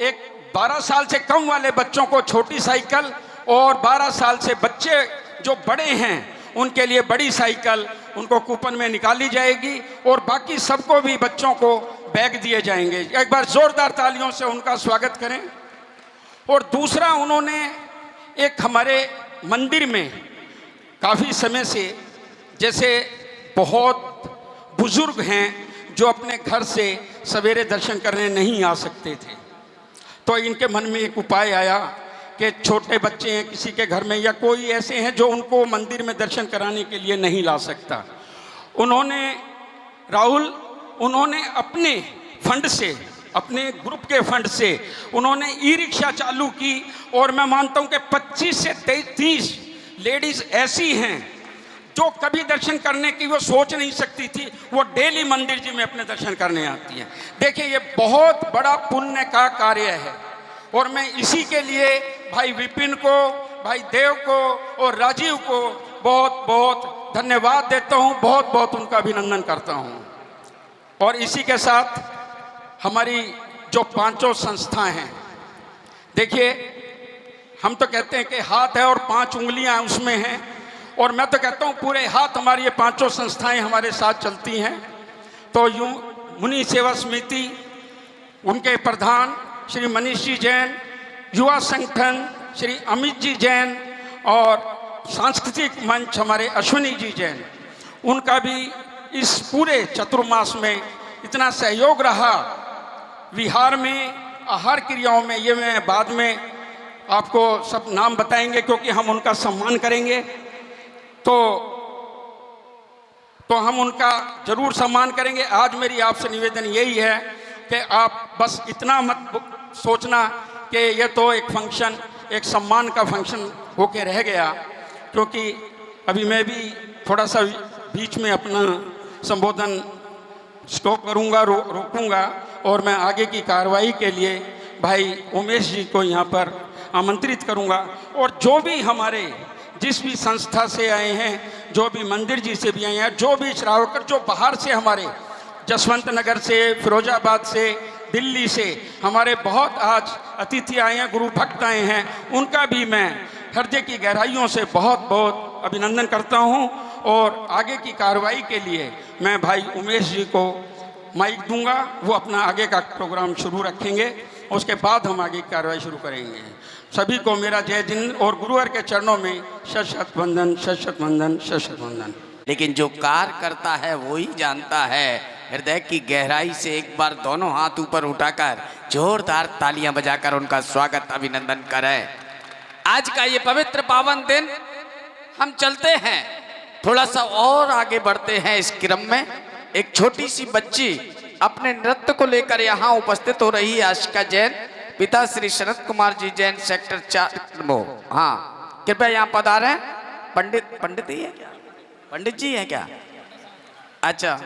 एक 12 साल से कम वाले बच्चों को छोटी साइकिल, और 12 साल से बच्चे जो बड़े हैं उनके लिए बड़ी साइकिल उनको कूपन में निकाली जाएगी, और बाकी सबको भी बच्चों को बैग दिए जाएंगे। एक बार जोरदार तालियों से उनका स्वागत करें। और दूसरा, उन्होंने एक हमारे मंदिर में काफ़ी समय से, जैसे बहुत बुजुर्ग हैं जो अपने घर से सवेरे दर्शन करने नहीं आ सकते थे, तो इनके मन में एक उपाय आया कि छोटे बच्चे हैं किसी के घर में, या कोई ऐसे हैं जो उनको मंदिर में दर्शन कराने के लिए नहीं ला सकता, उन्होंने अपने फंड से, अपने ग्रुप के फंड से उन्होंने ई रिक्शा चालू की, और मैं मानता हूं कि 25 से 30 लेडीज ऐसी हैं जो कभी दर्शन करने की वो सोच नहीं सकती थी, वो डेली मंदिर जी में अपने दर्शन करने आती हैं। देखिए ये बहुत बड़ा पुण्य का कार्य है, और मैं इसी के लिए भाई विपिन को, भाई देव को और राजीव को बहुत बहुत धन्यवाद देता हूं, बहुत बहुत उनका अभिनंदन करता हूं। और इसी के साथ हमारी जो 5 संस्थाएं हैं, देखिए हम तो कहते हैं कि हाथ है और 5 उंगलियां उसमें हैं, और मैं तो कहता हूं पूरे हाथ हमारी ये 5 संस्थाएं हमारे साथ चलती हैं। तो यूं मुनि सेवा समिति, उनके प्रधान श्री मनीष जी जैन, युवा संगठन श्री अमित जी जैन, और सांस्कृतिक मंच हमारे अश्विनी जी जैन, उनका भी इस पूरे चतुर्मास में इतना सहयोग रहा। विहार में, आहार क्रियाओं में, ये मैं बाद में आपको सब नाम बताएंगे क्योंकि हम उनका सम्मान करेंगे, तो हम उनका जरूर सम्मान करेंगे। आज मेरी आपसे निवेदन यही है कि आप बस इतना मत सोचना कि ये तो एक फंक्शन, एक सम्मान का फंक्शन होके रह गया, क्योंकि अभी मैं भी थोड़ा सा बीच में अपना संबोधन स्टॉप करूँगा, रोकूँगा, और मैं आगे की कार्रवाई के लिए भाई उमेश जी को यहाँ पर आमंत्रित करूँगा। और जो भी हमारे, जिस भी संस्था से आए हैं, जो भी मंदिर जी से भी आए हैं, जो भी श्रावकर, जो बाहर से हमारे जसवंत नगर से, फिरोजाबाद से, दिल्ली से हमारे बहुत आज अतिथि आए हैं, गुरु भक्त आए हैं, उनका भी मैं हृदय की गहराइयों से बहुत बहुत अभिनंदन करता हूं। और आगे की कार्रवाई के लिए मैं भाई उमेश जी को माइक दूंगा, वो अपना आगे का प्रोग्राम शुरू रखेंगे, उसके बाद हम आगे की कार्रवाई शुरू करेंगे। सभी को मेरा जय जिन, और गुरुवर के चरणों में शत शत वंदन, शत शत वंदन, शत शत वंदन। लेकिन जो कार्य करता है वो ही जानता है। हृदय की गहराई से एक बार दोनों हाथ ऊपर उठाकर जोरदार तालियां बजाकर उनका स्वागत, अभिनंदन करें। आज का ये पवित्र पावन दिन हम चलते हैं, थोड़ा सा और आगे बढ़ते हैं इस क्रम में। एक छोटी सी बच्ची अपने नृत्य को लेकर यहाँ उपस्थित हो रही है। आशिका जैन, पिता श्री शरद कुमार जी जैन, सेक्टर 4। हाँ, कृपया यहाँ पधारें। पंडित ही है क्या? पंडित जी है क्या? अच्छा,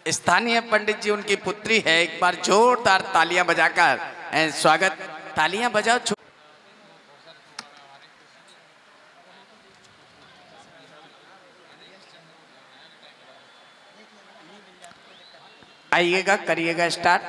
स्थानीय पंडित जी उनकी पुत्री है। एक बार जोरदार तालियां बजाकर स्वागत, तालियां बजाओ। आइएगा, करिएगा स्टार्ट।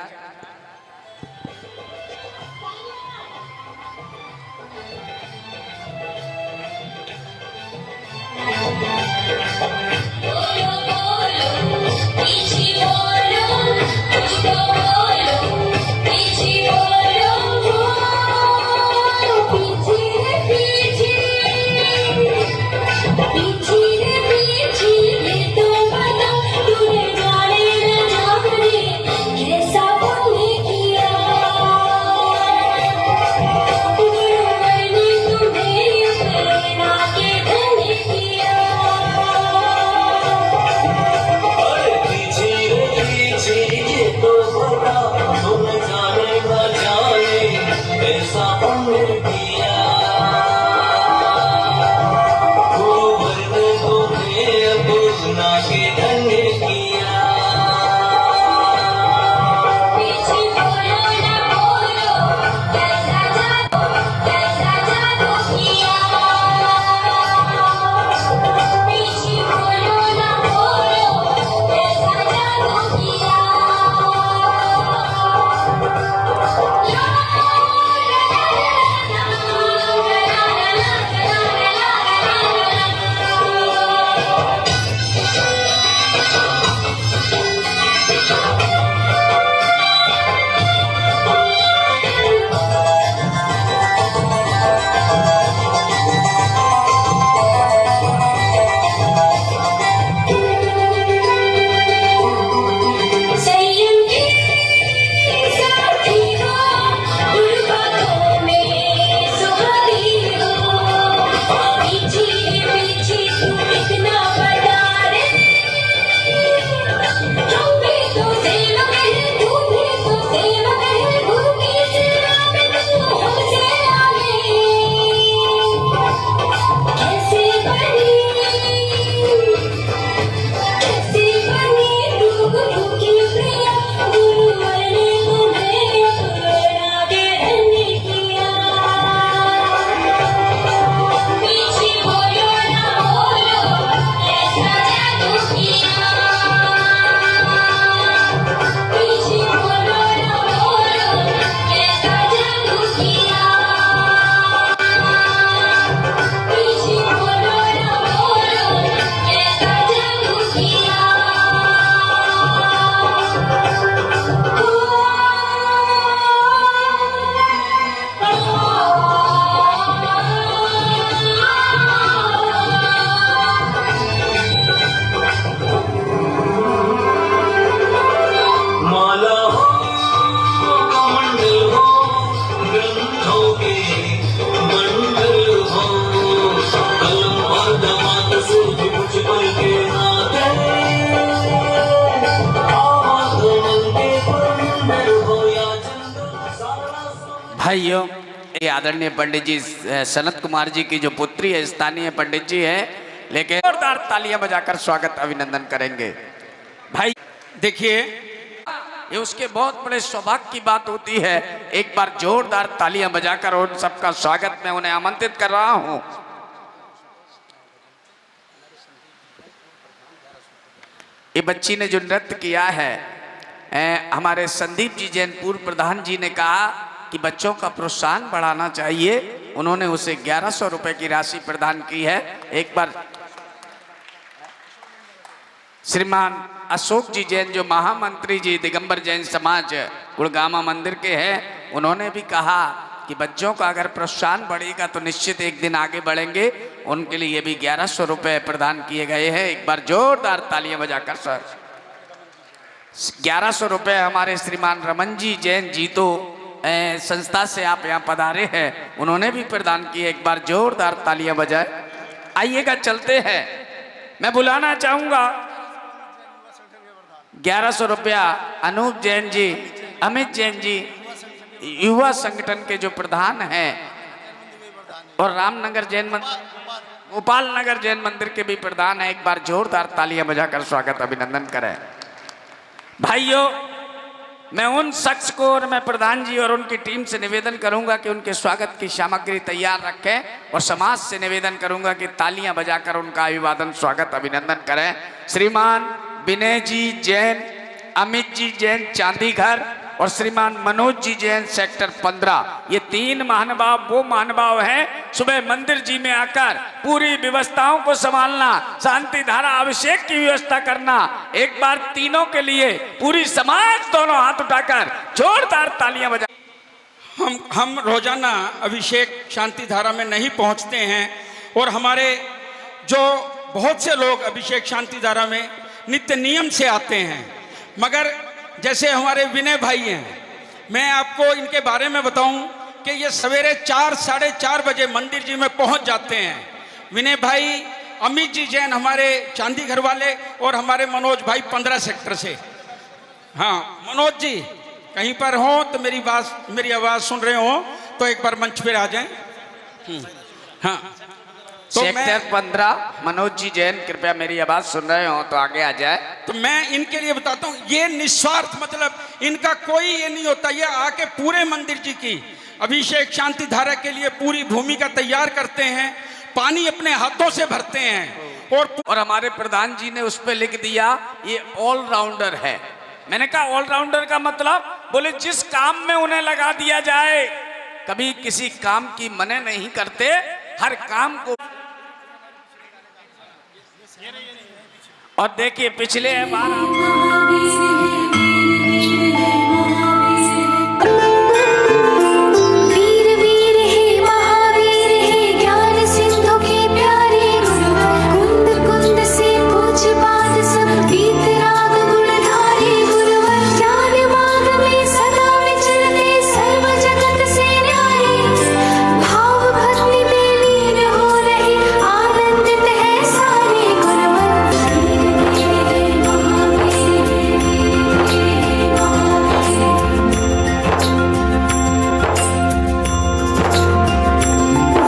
भाइयों, ये आदरणीय पंडित जी सनत कुमार जी की जो पुत्री है, स्थानीय पंडित जी है, लेकिन जोरदार तालियां बजाकर स्वागत अभिनंदन करेंगे। भाई देखिए, ये उसके बहुत बड़े सौभाग्य की बात होती है। एक बार जोरदार तालियां बजाकर उन सबका स्वागत मैं उन्हें आमंत्रित कर रहा हूं। ये बच्ची ने जो नृत्य किया है, हमारे संदीप जी जैन पूर्व प्रधान जी ने कहा कि बच्चों का प्रोत्साहन बढ़ाना चाहिए। उन्होंने उसे 1100 रुपए की राशि प्रदान की है। एक बार श्रीमान अशोक जी जैन जो महामंत्री जी दिगंबर जैन समाज गुड़गामा मंदिर के हैं, उन्होंने भी कहा कि बच्चों का अगर प्रोत्साहन बढ़ेगा तो निश्चित एक दिन आगे बढ़ेंगे। उनके लिए भी 1100 रुपए प्रदान किए गए हैं। एक बार जोरदार तालियां बजाकर सर 1100 रुपए हमारे श्रीमान रमन जी जैन जीतो संस्था से आप यहाँ पधारे हैं उन्होंने भी प्रदान किए। एक बार जोरदार तालियां बजाए। आइएगा चलते हैं। मैं बुलाना चाहूंगा 1100 रुपया अनूप जैन जी, अमित जैन जी युवा संगठन के जो प्रधान हैं और रामनगर जैन गोपाल नगर जैन मंदिर के भी प्रधान है। एक बार जोरदार तालियां बजाकर स्वागत अभिनंदन करें। भाइयों, मैं उन शख्स को और मैं प्रधान जी और उनकी टीम से निवेदन करूंगा कि उनके स्वागत की सामग्री तैयार रखें और समाज से निवेदन करूंगा कि तालियां बजाकर उनका अभिवादन स्वागत अभिनंदन करें। श्रीमान विनय जी जैन, अमित जी जैन चांदीघर और श्रीमान मनोज जी जैन सेक्टर 15, ये 3 महानुभाव वो महानुभाव हैं सुबह मंदिर जी में आकर पूरी व्यवस्थाओं को संभालना, शांति धारा अभिषेक की व्यवस्था करना। एक बार तीनों के लिए पूरी समाज दोनों हाथ उठाकर जोरदार तालियां बजा। हम रोजाना अभिषेक शांति धारा में नहीं पहुंचते हैं और हमारे जो बहुत से लोग अभिषेक शांति धारा में नित्य नियम से आते हैं, मगर जैसे हमारे विनय भाई हैं, मैं आपको इनके बारे में बताऊं कि ये सवेरे 4 साढ़े 4 बजे मंदिर जी में पहुंच जाते हैं। विनय भाई, अमित जी जैन हमारे चांदी घर वाले और हमारे मनोज भाई 15 सेक्टर से। हाँ मनोज जी कहीं पर हो तो मेरी आवाज़ सुन रहे हो तो एक बार मंच पर आ जाएं। हाँ तो सेक्टर 15 मनोज जी जैन कृपया मेरी आवाज सुन रहे हो तो आगे आ जाए। तो मैं इनके लिए बताता हूँ, ये निस्वार्थ मतलब इनका कोई ये नहीं होता, ये आके पूरे मंदिर जी की अभिषेक शांति धारा के लिए पूरी भूमिका तैयार करते हैं, पानी अपने हाथों से भरते हैं। और हमारे प्रधान जी ने उस पर लिख दिया ये ऑलराउंडर है। मैंने कहा ऑलराउंडर का मतलब, बोले जिस काम में उन्हें लगा दिया जाए, कभी किसी काम की मने नहीं करते, हर काम को। और देखिए पिछले बार वीर वीर हे महावीर हे ज्ञान सिंधु के प्यारे कुंद कुंद से पूछ पाद सब गीत राग गुणधारी गुरुवर ज्ञान मार्ग में सदा विचरते सर्व जगत से न्यारे भाव भक्ति में लीन हो रहे आनंदित है सारे गुरुवर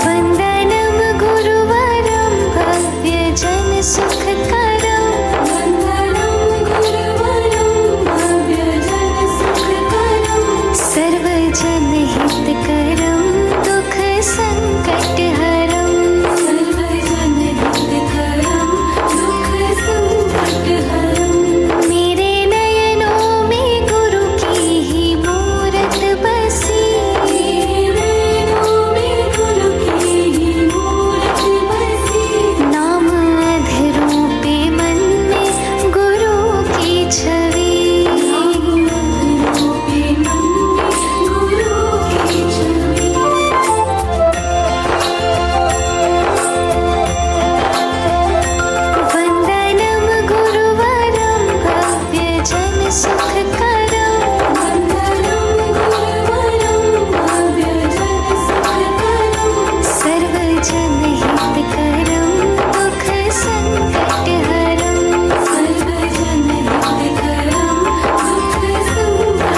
वंदनम गुरुवरम भव्य जन सुखकरम वंदनम गुरुवरम भव्य जन सुखकरम सर्व जन हितकरम दुख संकट हरम सर्व जन हितकरम दुख संकट हरम। मेरे नयनों में गुरु की ही मूरत बसी, मेरे नयनों में गुरु की ही मूरत बसी, नाम अधरूपे मन में गुरु की छवि, नाम अधरूपे मन में गुरु की छवि। वंदनम गुरुवरम भव्य जन सुखकरम वंदनम गुरुवरम भव्य जन सुखकरम सर्व जन हितकरम दुख संकट हरम सर्व जन हितकरम दुख संकट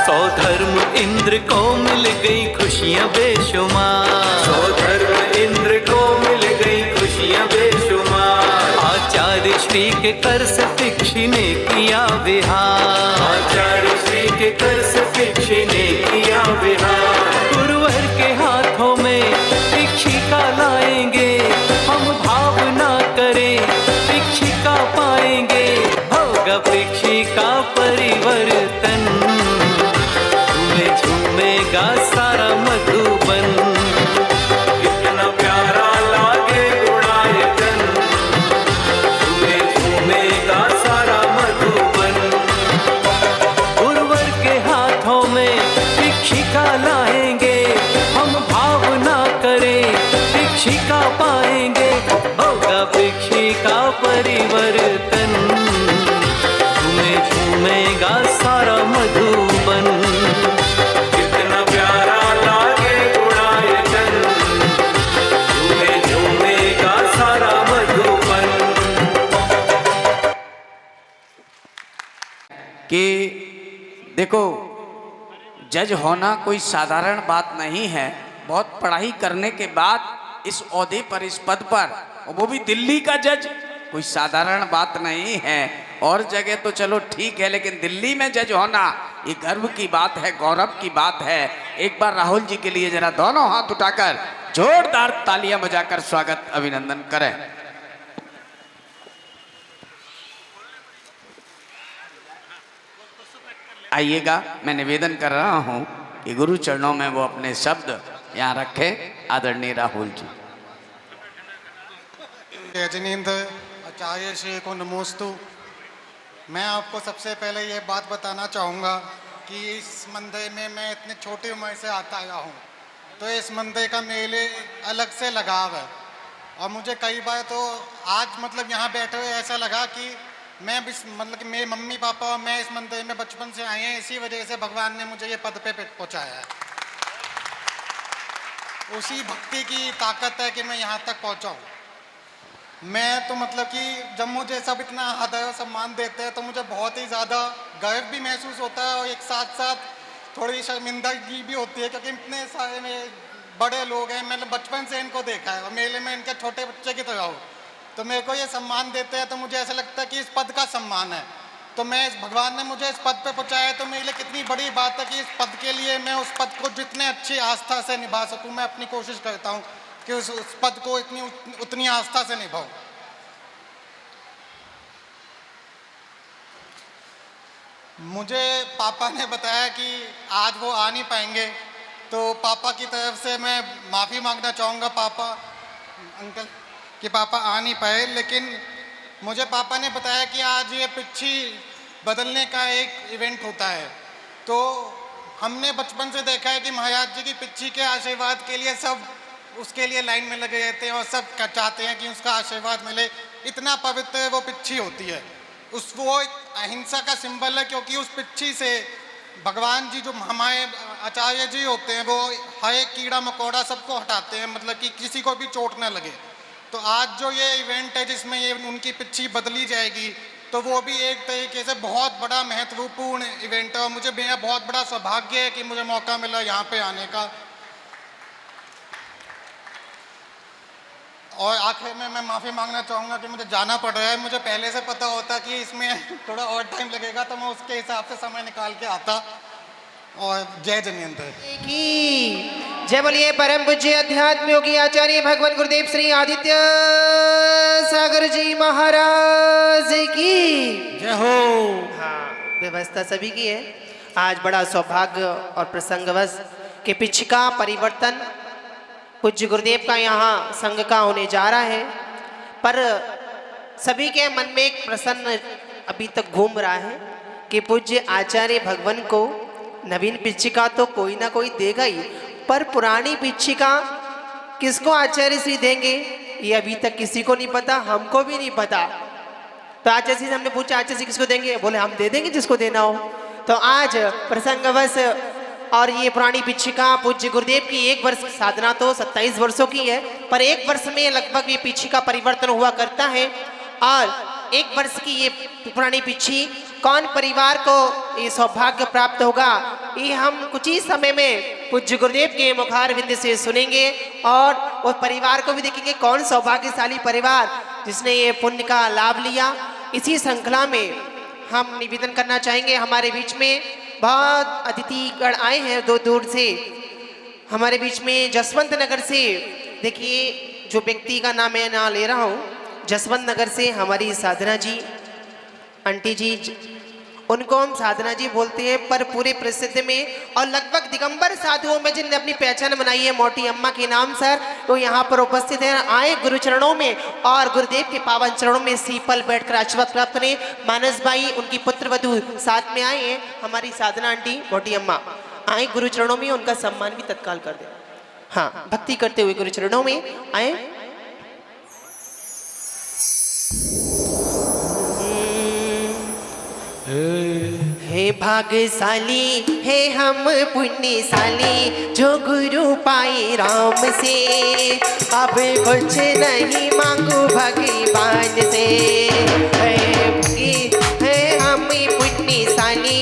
सौ धर्म इंद्र को मिल गई खुशियां बेशुमार, सौ धर्म इंद्र को मिल गई खुशियां बेशुमार। आचार्य श्री के कर से पिक्षी ने किया विहार, आचार्य श्री के कर से पिक्षी ने किया विहार। गुरुवर के हाथों में पिक्षिका लाएंगे, हम भावना करें पिक्षिका पाएंगे, होगा पिक्षिका परिवर्तन, झूमेगा सारा मधुबन। कितना प्यारा लागे गुणाई कि देखो जज होना कोई साधारण बात नहीं है। बहुत पढ़ाई करने के बाद इस ओहदे पर, इस पद पर, और वो भी दिल्ली का जज, कोई साधारण बात नहीं है। और जगह तो चलो ठीक है, लेकिन दिल्ली में जज होना ये गर्व की बात है, गौरव की बात है। एक बार राहुल जी के लिए जरा दोनों हाथ उठाकर जोरदार तालियां बजाकर स्वागत अभिनंदन करें। आइएगा, मैं निवेदन कर रहा हूं कि गुरु चरणों में वो अपने शब्द यहाँ रखे। आदरणीय राहुल जी। यजनीन्द्र आचार्य श्री को नमोस्तु। मैं आपको सबसे पहले ये बात बताना चाहूँगा कि इस मंदिर में मैं इतने छोटी उम्र से आता आया हूँ, तो इस मंदिर का मेले अलग से लगाव है। और मुझे कई बार तो आज मतलब यहाँ बैठे हुए ऐसा लगा कि मैं मतलब कि मेरे मम्मी पापा और मैं इस मंदिर में बचपन से आए हैं, इसी वजह से भगवान ने मुझे ये पद पे पहुँचाया है। उसी भक्ति की ताकत है कि मैं यहाँ तक पहुँचा हूँ। मैं तो मतलब कि जब मुझे सब इतना आदर और सम्मान देते हैं तो मुझे बहुत ही ज़्यादा गर्व भी महसूस होता है और एक साथ साथ थोड़ी शर्मिंदगी भी होती है, क्योंकि इतने सारे मेरे बड़े लोग हैं, मैंने बचपन से इनको देखा है और मेले में इनके छोटे बच्चे की तरह हूँ। तो मेरे को ये सम्मान देते हैं तो मुझे ऐसा लगता है कि इस पद का सम्मान है। तो मैं भगवान ने मुझे इस पद पे पहुँचाया है, तो मेरे लिए कितनी बड़ी बात है कि इस पद के लिए मैं उस पद को जितने अच्छी आस्था से निभा सकूँ, मैं अपनी कोशिश करता हूँ कि उस पद को उतनी आस्था से निभाऊं। मुझे पापा ने बताया कि आज वो आ नहीं पाएंगे, तो पापा की तरफ से मैं माफ़ी मांगना चाहूँगा पापा अंकल कि पापा आ नहीं पाए। लेकिन मुझे पापा ने बताया कि आज ये पिच्छी बदलने का एक इवेंट होता है। तो हमने बचपन से देखा है कि महाराज जी की पिच्छी के आशीर्वाद के लिए सब उसके लिए लाइन में लगे रहते हैं और सब चाहते हैं कि उसका आशीर्वाद मिले। इतना पवित्र वो पिच्छी होती है, वो अहिंसा का सिंबल है, क्योंकि उस पिच्छी से भगवान जी जो हमारे आचार्य जी होते हैं वो हर एक कीड़ा मकोड़ा सबको हटाते हैं, मतलब कि किसी को भी चोट ना लगे। तो आज जो ये इवेंट है जिसमें ये उनकी पिच्छी बदली जाएगी, तो वो भी एक तरीके से बहुत बड़ा महत्वपूर्ण इवेंट है और मुझे मेरा बहुत बड़ा सौभाग्य है कि मुझे मौका मिला यहाँ पे आने का। और आखिर में मैं माफ़ी मांगना चाहूँगा कि मुझे जाना पड़ रहा है। मुझे पहले से पता होता कि इसमें थोड़ा और टाइम लगेगा तो मैं उसके हिसाब से समय निकाल के आता। और जय जनेन्द्र की जय बोलिए परम पूज्य अध्यात्म योगी आचार्य भगवान गुरुदेव श्री आदित्य सागर जी महाराज की जय हो। हाँ, व्यवस्था सभी की है। आज बड़ा सौभाग्य और प्रसंगवश के पिछका परिवर्तन पूज्य गुरुदेव का यहाँ संघ का होने जा रहा है, पर सभी के मन में एक प्रश्न अभी तक घूम रहा है कि पूज्य आचार्य भगवान को नवीन पिच्छिका तो कोई ना कोई देगा ही, पर पुरानी पिच्छिका किसको आचार्य श्री देंगे ये अभी तक किसी को नहीं पता, हमको भी नहीं पता। तो आचार्य श्री से हमने पूछा आचार्य श्री किसको देंगे, बोले हम दे देंगे जिसको देना हो। तो आज प्रसंगवश और ये पुरानी पिच्छिका पूज्य गुरुदेव की 1 वर्ष साधना तो 27 वर्षों की है, पर 1 वर्ष में लगभग ये पिच्छिका परिवर्तन हुआ करता है। और 1 वर्ष की ये पुरानी पिच्छी कौन परिवार को ये सौभाग्य प्राप्त होगा, ये हम कुछ ही समय में पूज्य गुरुदेव के मुखारविंद से सुनेंगे और उस परिवार को भी देखेंगे कौन सौभाग्यशाली परिवार जिसने ये पुण्य का लाभ लिया। इसी श्रृंखला में हम निवेदन करना चाहेंगे, हमारे बीच में बहुत अतिथिगण आए हैं दूर दूर से हमारे बीच में। जसवंत नगर से देखिए जो व्यक्ति का नाम मैं ना ले रहा हूँ, जसवंत नगर से हमारी साधना जी आंटी जी, उनको हम साधना जी बोलते हैं, पर पूरे प्रसिद्ध में और लगभग दिगंबर साधुओं में जिनने अपनी पहचान बनाई है मोटी अम्मा के नाम सर, तो यहाँ पर उपस्थित हैं। आए गुरु चरणों में और गुरुदेव के पावन चरणों में सीपल बैठकर आशीर्वाद प्राप्त करें। मानस भाई उनकी पुत्र वधू साथ में आए हैं, हमारी साधना आंटी मोटी अम्मा आए गुरु चरणों में, उनका सम्मान भी तत्काल कर दे। हाँ, भक्ति करते हुए गुरु चरणों में आए। हे भाग्यशाली हे हम पुण्यशाली जो गुरु पाए राम से, अब कुछ नहीं मांगू भगवान से। हे हम पुण्यशाली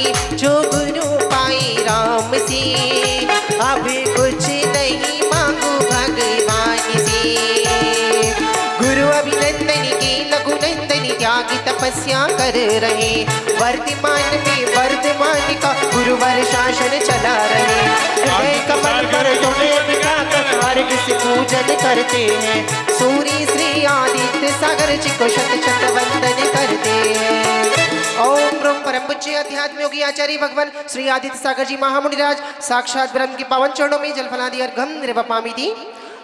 रघुनंदनी त्यागी तपस्या कर रहे, वर्तमान में वर्तमान का गुरुवर शासन चला रहे, हृदय कमल पर तुम्हें बिठाकर हर किसी पूजन करते हैं, सूर्य श्री आदित्य सागर जी को शत शत वंदन करते हैं। ओम ब्रह्म परम पूज्य अध्यात्म योगी आचार्य भगवान श्री आदित्य सागर जी महामुनिराज साक्षात ब्रह्म के पावन चरणों में जलफलादि अर्घम निर्वपामि थी।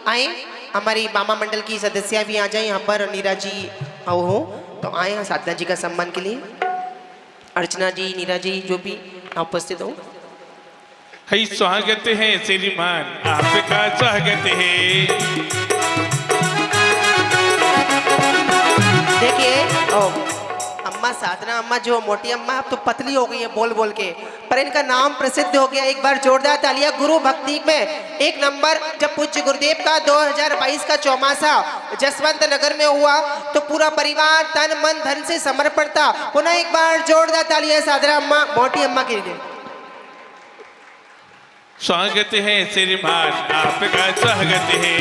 आए हमारी मामा मंडल की सदस्य भी आ जाए यहाँ पर, नीरा जी आओ हो तो आए हैं साधना जी का सम्मान के लिए, अर्चना जी नीरा जी जो भी उपस्थित हो। है स्वागत है श्रीमान आपका स्वागत है। देखिए अम्मा साधना अम्मा जो मोटी अम्मा अब तो पतली हो गई है बोल बोल के, पर इनका नाम प्रसिद्ध हो गया। एक बार जोरदार तालियां गुरु भक्ति में एक नंबर। जब पूज्य गुरुदेव का 2022 का चौमासा जसवंत नगर में हुआ तो पूरा परिवार तन मन धन से समर्पण था। पुनः एक बार जोरदार तालियां साधना अम्मा मोटी अम्मा के लिए। स्वागत है श्रीमान आपका स्वागत है।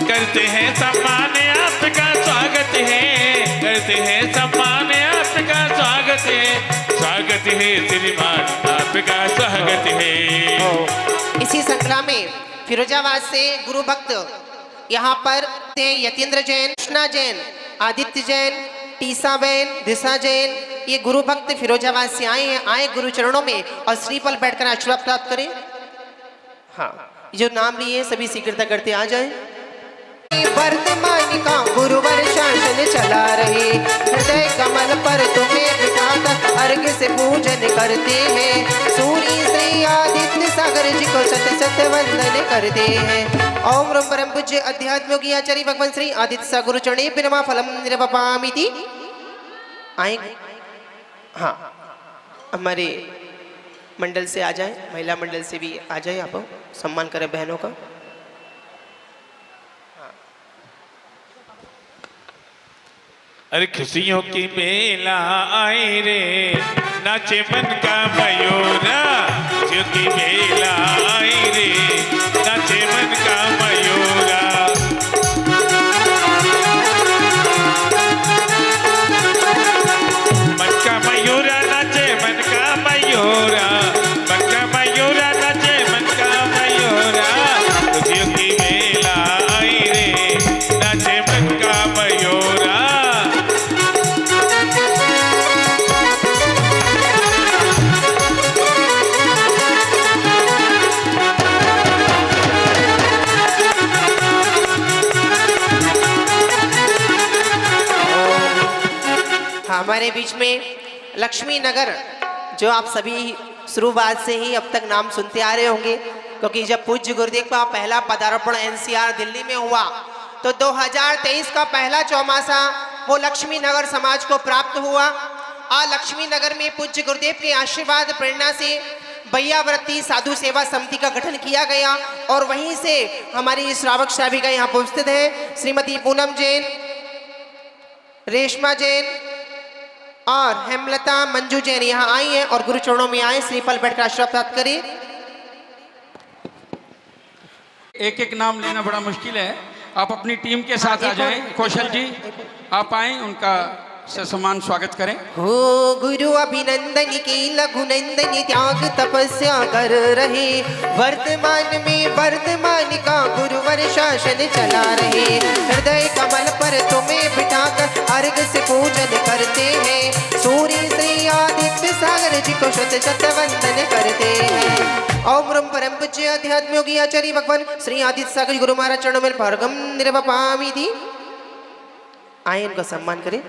करते हैं सम्मान आपका स्वागत है, करते हैं सम्मान आपका स्वागत है, स्वागत है श्रीमान आपका स्वागत है। इसी श्रृंखला में फिरोजाबाद से गुरु भक्त यहाँ पर थे यतीन्द्र जैन, कृष्णा जैन, आदित्य जैन, टीसा बहन, दिशा जैन, ये गुरु भक्त फिरोजाबाद से आए हैं। आए गुरु चरणों में और श्रीफल बैठकर आशीर्वाद प्राप्त करें। हाँ जो नाम लिए सभी शीघ्रता करते आ जाए। वर्तमान का गुरुवर शासन चला रहे, हृदय कमल पर तुम्हें बिठाकर अर्घ से पूजन करते हैं, सूर्य श्री आदित्य सागर जी को शत शत वंदन करते हैं। ओम ब्रह्म परम पूज्य अध्यात्म योगी आचार्य भगवान श्री आदित्य सागर चरणे पिनमा फलम निर्वपामि थी। आएंगे हाँ हमारे मंडल से आ जाए, महिला मंडल से भी आ जाए, आप सम्मान करें बहनों का। अरे खुशियों की मेला आए रे, नाचे मन का मयूरा, खुशियों की मेला आए रे, नाचे मन का मयूरा। मन का मयूरा नाचे मन का मयूरा, मन का मयूरा नाचे मन का मयूरा, खुशियों की मेला आए रे, नाचे मन का मयूरा। हमारे बीच में लक्ष्मी नगर जो आप सभी शुरुआत से ही अब तक नाम सुनते आ रहे होंगे, क्योंकि जब पूज्य गुरुदेव का पहला पदार्पण एनसीआर दिल्ली में हुआ तो 2023 का पहला चौमासा वो लक्ष्मी नगर समाज को प्राप्त हुआ। आज लक्ष्मी नगर में पूज्य गुरुदेव के आशीर्वाद प्रेरणा से भैयाव्रती साधु सेवा समिति का गठन किया गया और वहीं से हमारी श्रावक श्राविका यहाँ उपस्थित है। श्रीमती पूनम जैन, रेशमा जैन और हेमलता मंजू जैन यहाँ आई हैं और गुरु चरणों में आए, श्रीफल बैठकर आशीर्वाद प्राप्त करें। एक एक नाम लेना बड़ा मुश्किल है, आप अपनी टीम के साथ आ जाएं। कौशल जी आप आएं, उनका समान स्वागत करें। हो गुरु अभिनंदन की लघुनंदनी त्याग तपस्या कर रहे, वर्तमान में वर्तमान का गुरुवर शासन चला रहे, हृदय कमल पर तुम्हें बिठाकर अर्घ से पूजन करते हैं, सूर्य श्री आदित्य सागर जी को शत शत वंदन करते हैं। ओम ब्रह्म परम पूज्य अध्यात्म योगी आचार्य भगवान श्री आदित्य सागर जी गुरु महाराज चरणों में भार्गम निर्वपामि थी। आए उनका सम्मान करें।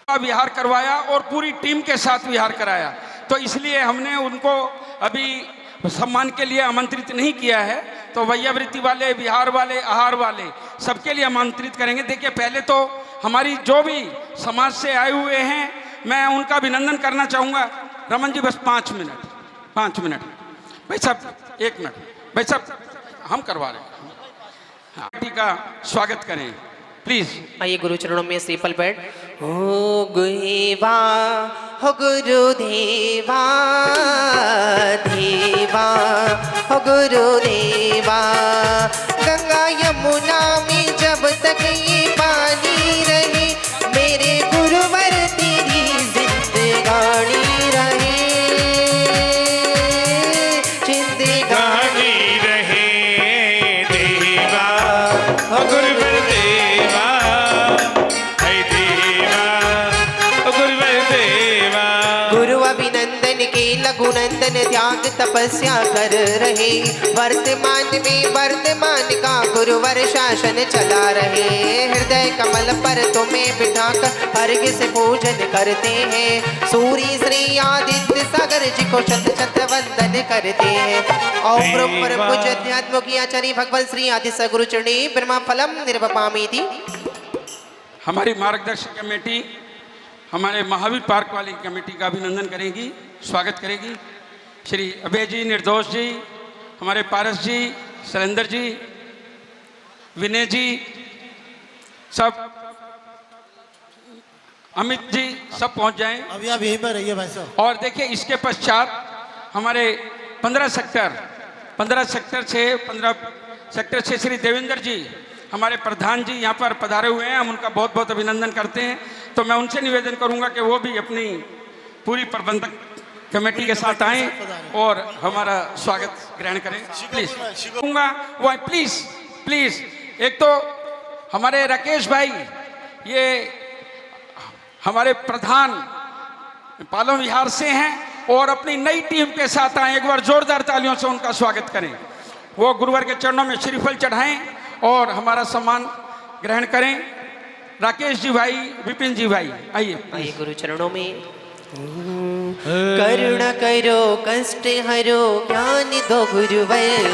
विहार करवाया और पूरी टीम के साथ विहार कराया, तो इसलिए हमने उनको अभी सम्मान के लिए आमंत्रित नहीं किया है। तो वैयावृत्ति वाले, विहार वाले, आहार वाले सबके लिए आमंत्रित करेंगे। देखिए पहले तो हमारी जो भी समाज से आए हुए हैं मैं उनका अभिनंदन करना चाहूँगा। रमन जी बस 5 मिनट भाई साहब, 1 मिनट भाई साहब, हम करवा रहे हैं। हाँ ठीक है, स्वागत करें प्लीज। आइए गुरु चरणों में श्रीफल बैठ। हो गुहेवा हो गुरुदेवा देवा, हो गुरुदेवा। गंगा यमुना में जब तक ये पानी रहे, मेरे गुरुवर तेरी जिंदगानी रहे, जिंदगानी रहे देवा ओ गुरुवर देवा, है देवा ओ गुरुवर देवा। गुरु अभिनंदन के लघुनंदन त्याग तपस्या कर रहे, वर्तमान में वर्तमान का गुरुवर शासन चला रहे। हृदय कमल पर तुम्हें बिठाकर अर्घ से पूजन करते हैं, सूर्य श्री आदित्य सागर जी को शत शत वंदन करते हैं। ओम ब्रह्म पूज्य अध्यात्म की आचार्य भगवान श्री आदि सगुरु चरणी ब्रह्मा फलम निर्वपामी थी। हमारी मार्गदर्शक कमेटी हमारे महावीर पार्क वाली कमेटी का अभिनंदन करेगी, स्वागत करेगी। श्री अभय जी, निर्दोष जी, हमारे पारस जी, शैलेंद्र जी, विनय जी, सब अमित जी सब पहुंच जाएं। अभी आप यहीं पर रहिए भाई साहब। और देखिए इसके पश्चात हमारे 15 सेक्टर से श्री देवेंद्र जी हमारे प्रधान जी यहाँ पर पधारे हुए हैं, हम उनका बहुत बहुत अभिनंदन करते हैं। तो मैं उनसे निवेदन करूंगा कि वो भी अपनी पूरी प्रबंधक कमेटी के साथ आएं और हमारा स्वागत ग्रहण करें। प्लीज कहूँगा वो प्लीज प्लीज। एक तो हमारे राकेश भाई, ये हमारे प्रधान पालम विहार से हैं और अपनी नई टीम के साथ आए, एक बार जोरदार तालियों से उनका स्वागत करें। वो गुरुवर के चरणों में श्रीफल चढ़ाएं और हमारा सम्मान ग्रहण करें। राकेश जी भाई, विपिन जी भाई, आइए आइए गुरु चरणों में। करुणा करो कष्ट हरो ज्ञान दो गुरुवर,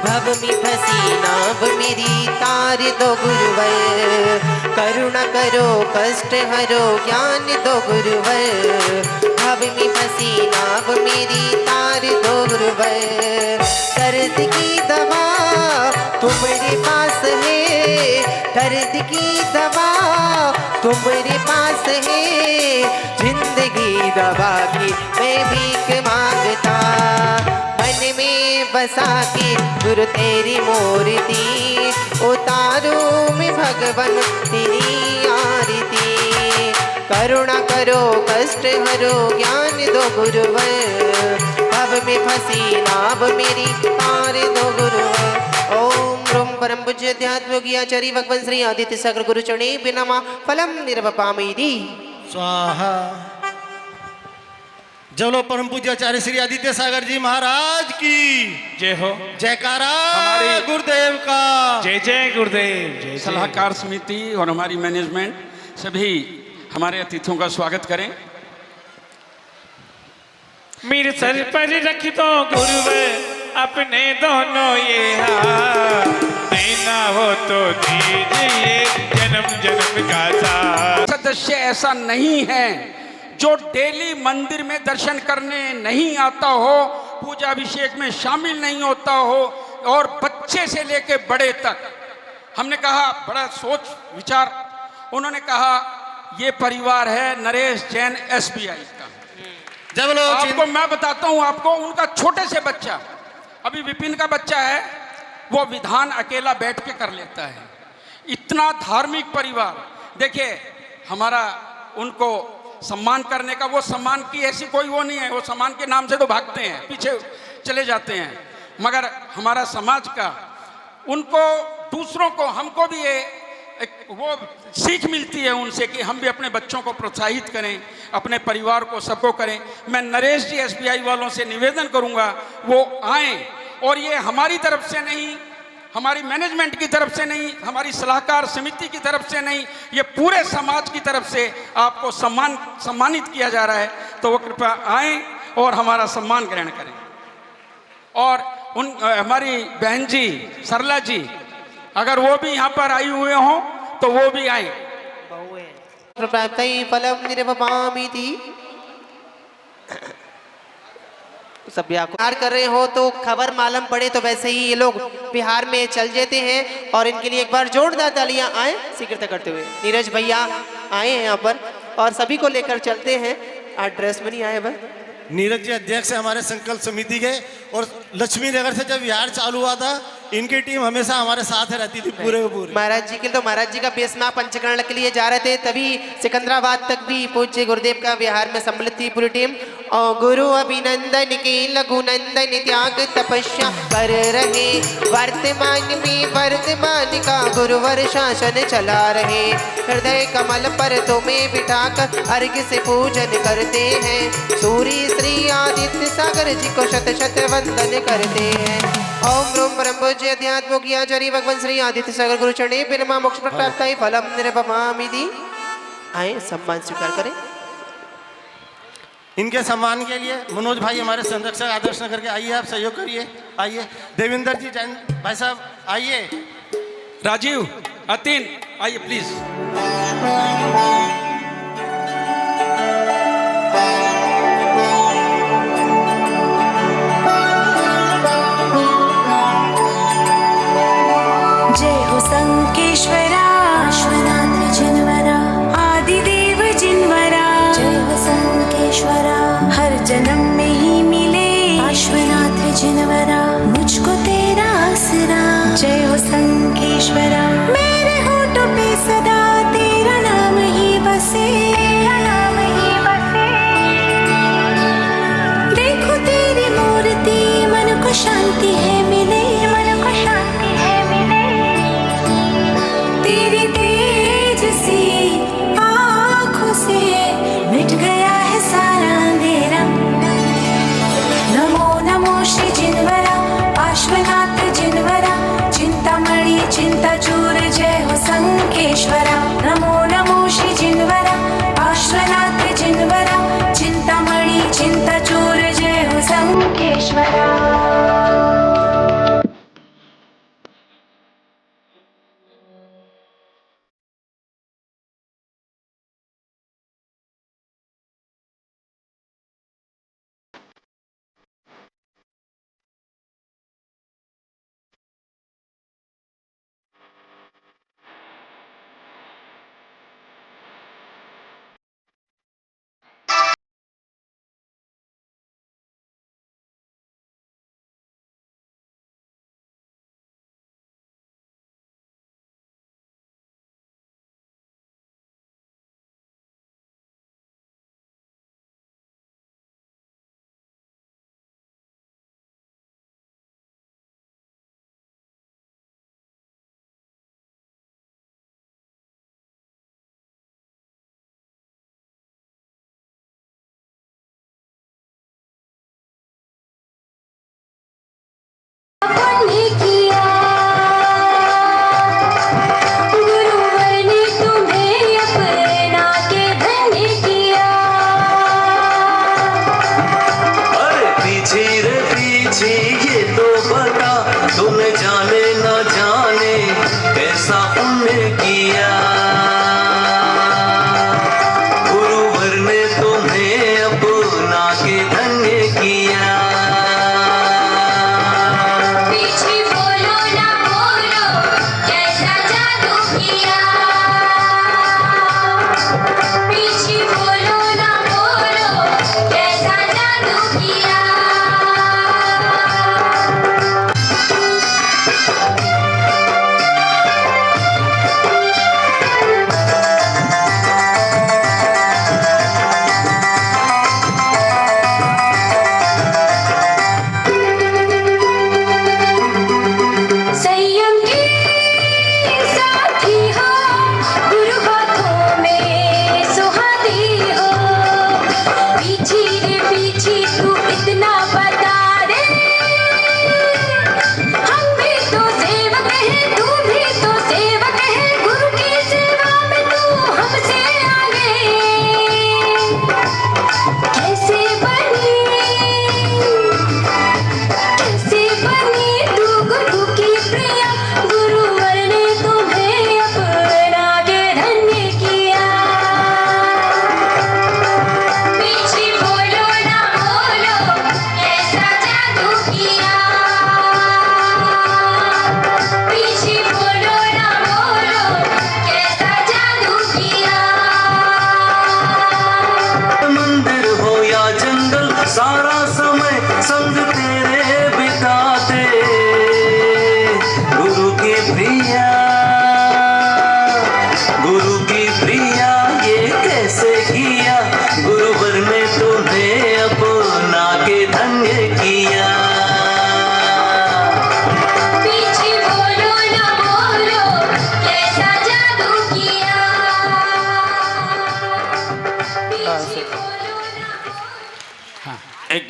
भव में फंसी नाव मेरी तार दो गुरुवर। करुणा करो कष्ट हरो ज्ञान दो गुरुवर, भव में फंसी नाव मेरी तार दो गुरुवर। दर्द की दवा तुम्हारे पास है, दर्द की दवा तुम्हारे पास है, जिंदगी दवा की मैं भीख मांगता। मन में बसा के गुरु तेरी मूर्ति, उतारू में भगवान तेरी आरती। करुणा करो कष्ट हरो ज्ञान दो गुरुवर, भव में फंसी नाव मेरी तार दो गुरुवर। ओम ब्रह्म परम पूज्य अध्यात्म योगी आचार्य भगवान श्री आदित्य सागर गुरु चरणे बिनमा फलम निर्वपामी थी। स्वाहा। जलो परम पूज्य आचार्य श्री आदित्य सागर जी महाराज की जय हो। जयकारा हमारी गुरुदेव का। जय जय गुरुदेव। जय सलाहकार समिति और हमारी मैनेजमेंट सभी हमारे अतिथियों का स्वागत करें। मेरे सर पर रख दो गुरुवर अपने दोनों ये हाथ, देना हो तो दीजिए जन्म जन्म का साथ। सदस्य ऐसा नहीं है जो डेली मंदिर में दर्शन करने नहीं आता हो, पूजा अभिषेक में शामिल नहीं होता हो, और बच्चे से लेके बड़े तक। हमने कहा बड़ा सोच विचार, उन्होंने कहा ये परिवार है नरेश जैन SBI का। जब लोग आपको मैं बताता हूं, आपको उनका छोटे से बच्चा, अभी विपिन का बच्चा है, वो विधान अकेला बैठ के कर लेता है। इतना धार्मिक परिवार। देखिए हमारा उनको सम्मान करने का, वो सम्मान की ऐसी कोई वो नहीं है, वो सम्मान के नाम से तो भागते हैं, पीछे चले जाते हैं, मगर हमारा समाज का उनको, दूसरों को, हमको भी ये वो सीख मिलती है उनसे कि हम भी अपने बच्चों को प्रोत्साहित करें, अपने परिवार को सबको करें। मैं नरेश जी SBI वालों से निवेदन करूंगा वो आएं, और ये हमारी तरफ से नहीं, हमारी मैनेजमेंट की तरफ से नहीं, हमारी सलाहकार समिति की तरफ से नहीं, ये पूरे समाज की तरफ से आपको सम्मानित किया जा रहा है। तो वो कृपया आएं और हमारा सम्मान ग्रहण करें। और हमारी बहन जी सरला जी, अगर वो भी यहाँ पर आई हुए हों तो वो भी आए। फलम निर्वपामी थी। सब बिहार कर रहे हो तो खबर मालूम पड़े तो वैसे ही ये लोग बिहार में चल जाते हैं, और इनके लिए एक बार जोरदार तालियां आए शीघ्रता करते हुए। नीरज भैया आए हैं यहाँ पर और सभी को लेकर चलते हैं। आज ड्रेस में नहीं आए बस, नीरज जी अध्यक्ष है हमारे संकल्प समिति के, और लक्ष्मी नगर से जब विहार चालू हुआ था इनकी टीम हमेशा हमारे साथ रहती थी पूरे पूरे। महाराज जी के तो महाराज जी का बेसना पंचकरण के लिए जा रहे थे, तभी सिकंदराबाद तक भी पूज्य गुरुदेव का विहार में सम्मिलित थी पूरी टीम। और गुरु अभिनंदन के लघुनंदन त्याग तपस्या कर रहे, वर्तमान में वर्तमान का गुरुवर शासन चला रहे। हृदय कमल पर तुम्हें बिठाकर अर्घ्य से पूजन करते हैं, सूर्य श्री आदित्य सागर जी को शत शत वंदन करते हैं। ओम ब्रह्म परम पूज्य अध्यात्म ज्ञाचार्य भगवान श्री आदित्य सागर गुरु चरणे बिनमा मोक्ष प्राप्ताय फलम निर्भवामिति। आए सम्मान स्वीकार करें। इनके सम्मान के लिए मनोज भाई हमारे संरक्षक आदर्श नगर के, आइए आप सहयोग करिए। आइए देवेंद्र जी, जैन भाई साहब आइए। राजीव, अतीन आइए प्लीज। जय हो संकेश्वरा अश्वनाथ जिनवरा आदिदेव जिनवरा। जय हो संकेश्वरा हर जन्म में ही मिले अश्वनाथ जिनवरा मुझको तेरा आसरा। जय हो संकेश्वरा मेरे होठों पे सदा तेरा नाम ही बसे, तेरा नाम ही बसे। देखो तेरी मूर्ति मन को शांति है मिले, मन को शांति है मिले। तेरी तेज सी आँखों से मिट गया है सारा अंधेरा। नमो नमो श्री जिनवरा पार्श्वनाथ जिनवरा चिंतामणि चिंता चूर। जय हो संकेश्वरा नमो नमो श्री जिनवरा पार्श्वनाथ जिनवरा चिंतामणि चिंता चूर। जय हो संकेश्वरा।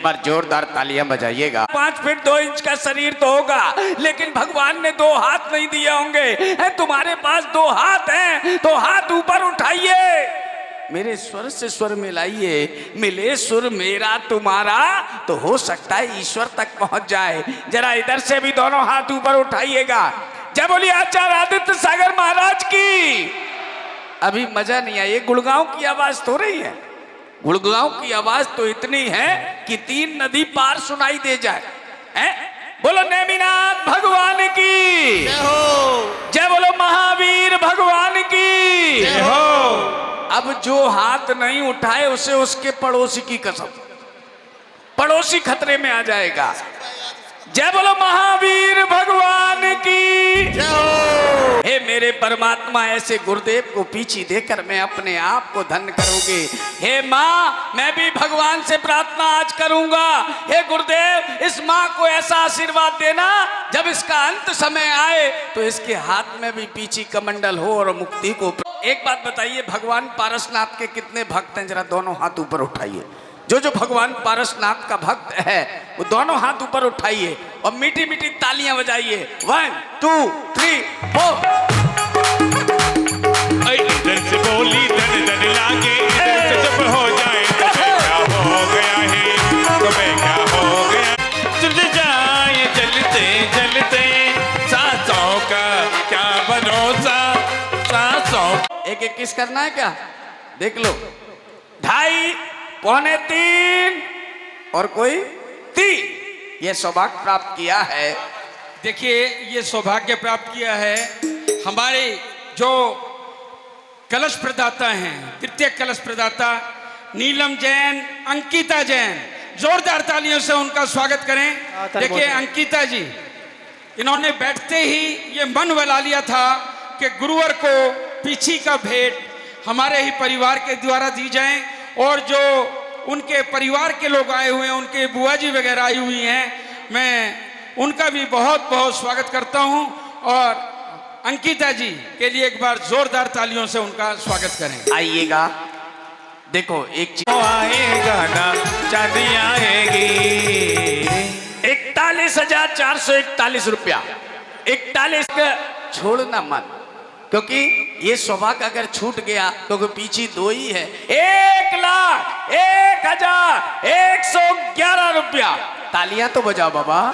बार जोरदार तालियां बजाइएगा। 5 फीट 2 इंच का शरीर तो होगा, लेकिन भगवान ने 2 हाथ नहीं दिए होंगे। तुम्हारे पास 2 हाथ हैं तो हाथ ऊपर उठाइए, मेरे स्वर से स्वर मिलाइए, मिले सुर मेरा तुम्हारा तो हो सकता है ईश्वर तक पहुंच जाए। जरा इधर से भी दोनों हाथ ऊपर उठाइएगा। जय बोलिए आचार्य आदित्य सागर महाराज की। अभी मजा नहीं आया, गुड़गांव की आवाज तो रही है, गुड़गांव की आवाज तो इतनी है कि 3 नदी पार सुनाई दे जाए। बोलो नेमिनाथ भगवान की जय हो, जय बोलो महावीर भगवान की जय हो। अब जो हाथ नहीं उठाए उसे उसके पड़ोसी की कसम, पड़ोसी खतरे में आ जाएगा। जय बोलो महावीर भगवान की जय हो। हे मेरे परमात्मा, ऐसे गुरुदेव को पीछे देकर मैं अपने आप को धन्य करूंगी। हे माँ, मैं भी भगवान से प्रार्थना आज करूंगा। हे गुरुदेव, इस माँ को ऐसा आशीर्वाद देना जब इसका अंत समय आए तो इसके हाथ में भी पीछे कमंडल हो और मुक्ति को। एक बात बताइए, भगवान पारसनाथ के कितने भक्त हैं? जरा दोनों हाथ ऊपर उठाइए। जो भगवान पारसनाथ का भक्त है वो दोनों हाथ ऊपर उठाइए और मीठी मीठी तालियां बजाइए। 1 2 3 4। इधर से बोली धन धन लागे, इधर से जब हो जाए तो क्या हो गया है, तो क्या हो गया। चल जाए चलते चलते, सांसों का क्या भरोसा, सांसों। एक एक किस करना है क्या? देख लो। 2.5 पौने 3 और कोई 3। ये सौभाग्य प्राप्त किया है। देखिए, ये सौभाग्य प्राप्त किया है हमारे जो कलश प्रदाता हैं, तृतीय कलश प्रदाता नीलम जैन, अंकिता जैन। जोरदार तालियों से उनका स्वागत करें। देखिए अंकिता जी, इन्होंने बैठते ही ये मन बना लिया था कि गुरुवार को पीछी का भेंट हमारे ही परिवार के द्वारा दी जाए, और जो उनके परिवार के लोग आए हुए हैं, उनके बुआ जी वगैरह आई हुई हैं, मैं उनका भी बहुत बहुत स्वागत करता हूं। और अंकिता जी के लिए एक बार जोरदार तालियों से उनका स्वागत करें। आइएगा। देखो एक चीज आएगा ना, चांदी आएगी। 41,441 रुपया। 41 का छोड़ना मत, क्योंकि ये सौभाग्य अगर छूट गया तो पीछे 2 ही है। 1,01,111 रुपया। तालियां तो बजाओ बाबा,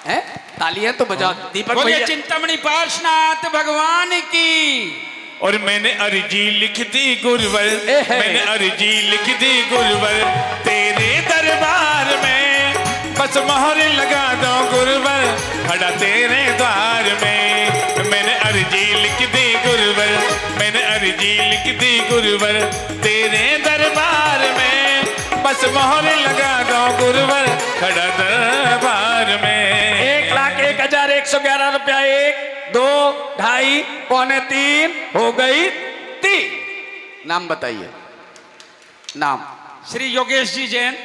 हैं? तालियां तो बजाओ। दीपक भैया, चिंतामणि पार्श्वनाथ भगवान की। और मैंने अर्जी लिख दी गुरुवर, मैंने अर्जी लिख दी गुरुवर, तेरे दरबार में बस मोहर लगा दो गुरुवर, खड़ा तेरे द्वार में। मैंने अर्जी लिख दी गुरुवर, मैंने अर्जी लिख दी गुरुवर, तेरे दरबार में बस मोहर लगा दो गुरुवर, खड़ा दरबार में। 1,01,111 रुपया। 1 2 2.5 पौने 3 हो गई 3। नाम बताइए। नाम श्री योगेश जी जैन।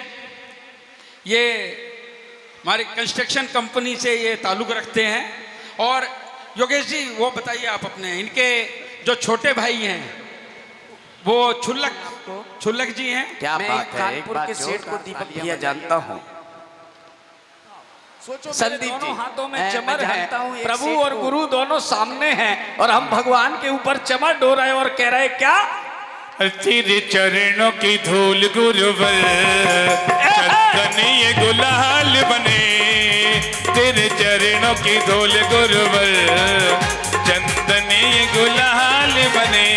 ये हमारी कंस्ट्रक्शन कंपनी से ये ताल्लुक रखते हैं। और योगेश जी, वो बताइए आप अपने, इनके जो छोटे भाई हैं वो छुल्लक जी हैं। क्या बात है। कानपुर के सेठ को दीपक भैया जानता हूँ। संदीप जी, हाथों में मैं चमर है। प्रभु और गुरु दोनों सामने हैं और हम भगवान के ऊपर चमर डो रहे और कह रहे क्या? तेरे चरणों की धूल गुरुवर, चंदन ये गुलाल बने। तेरे चरणों की धूल गुरुवर, चंदन ये गुलाल बने।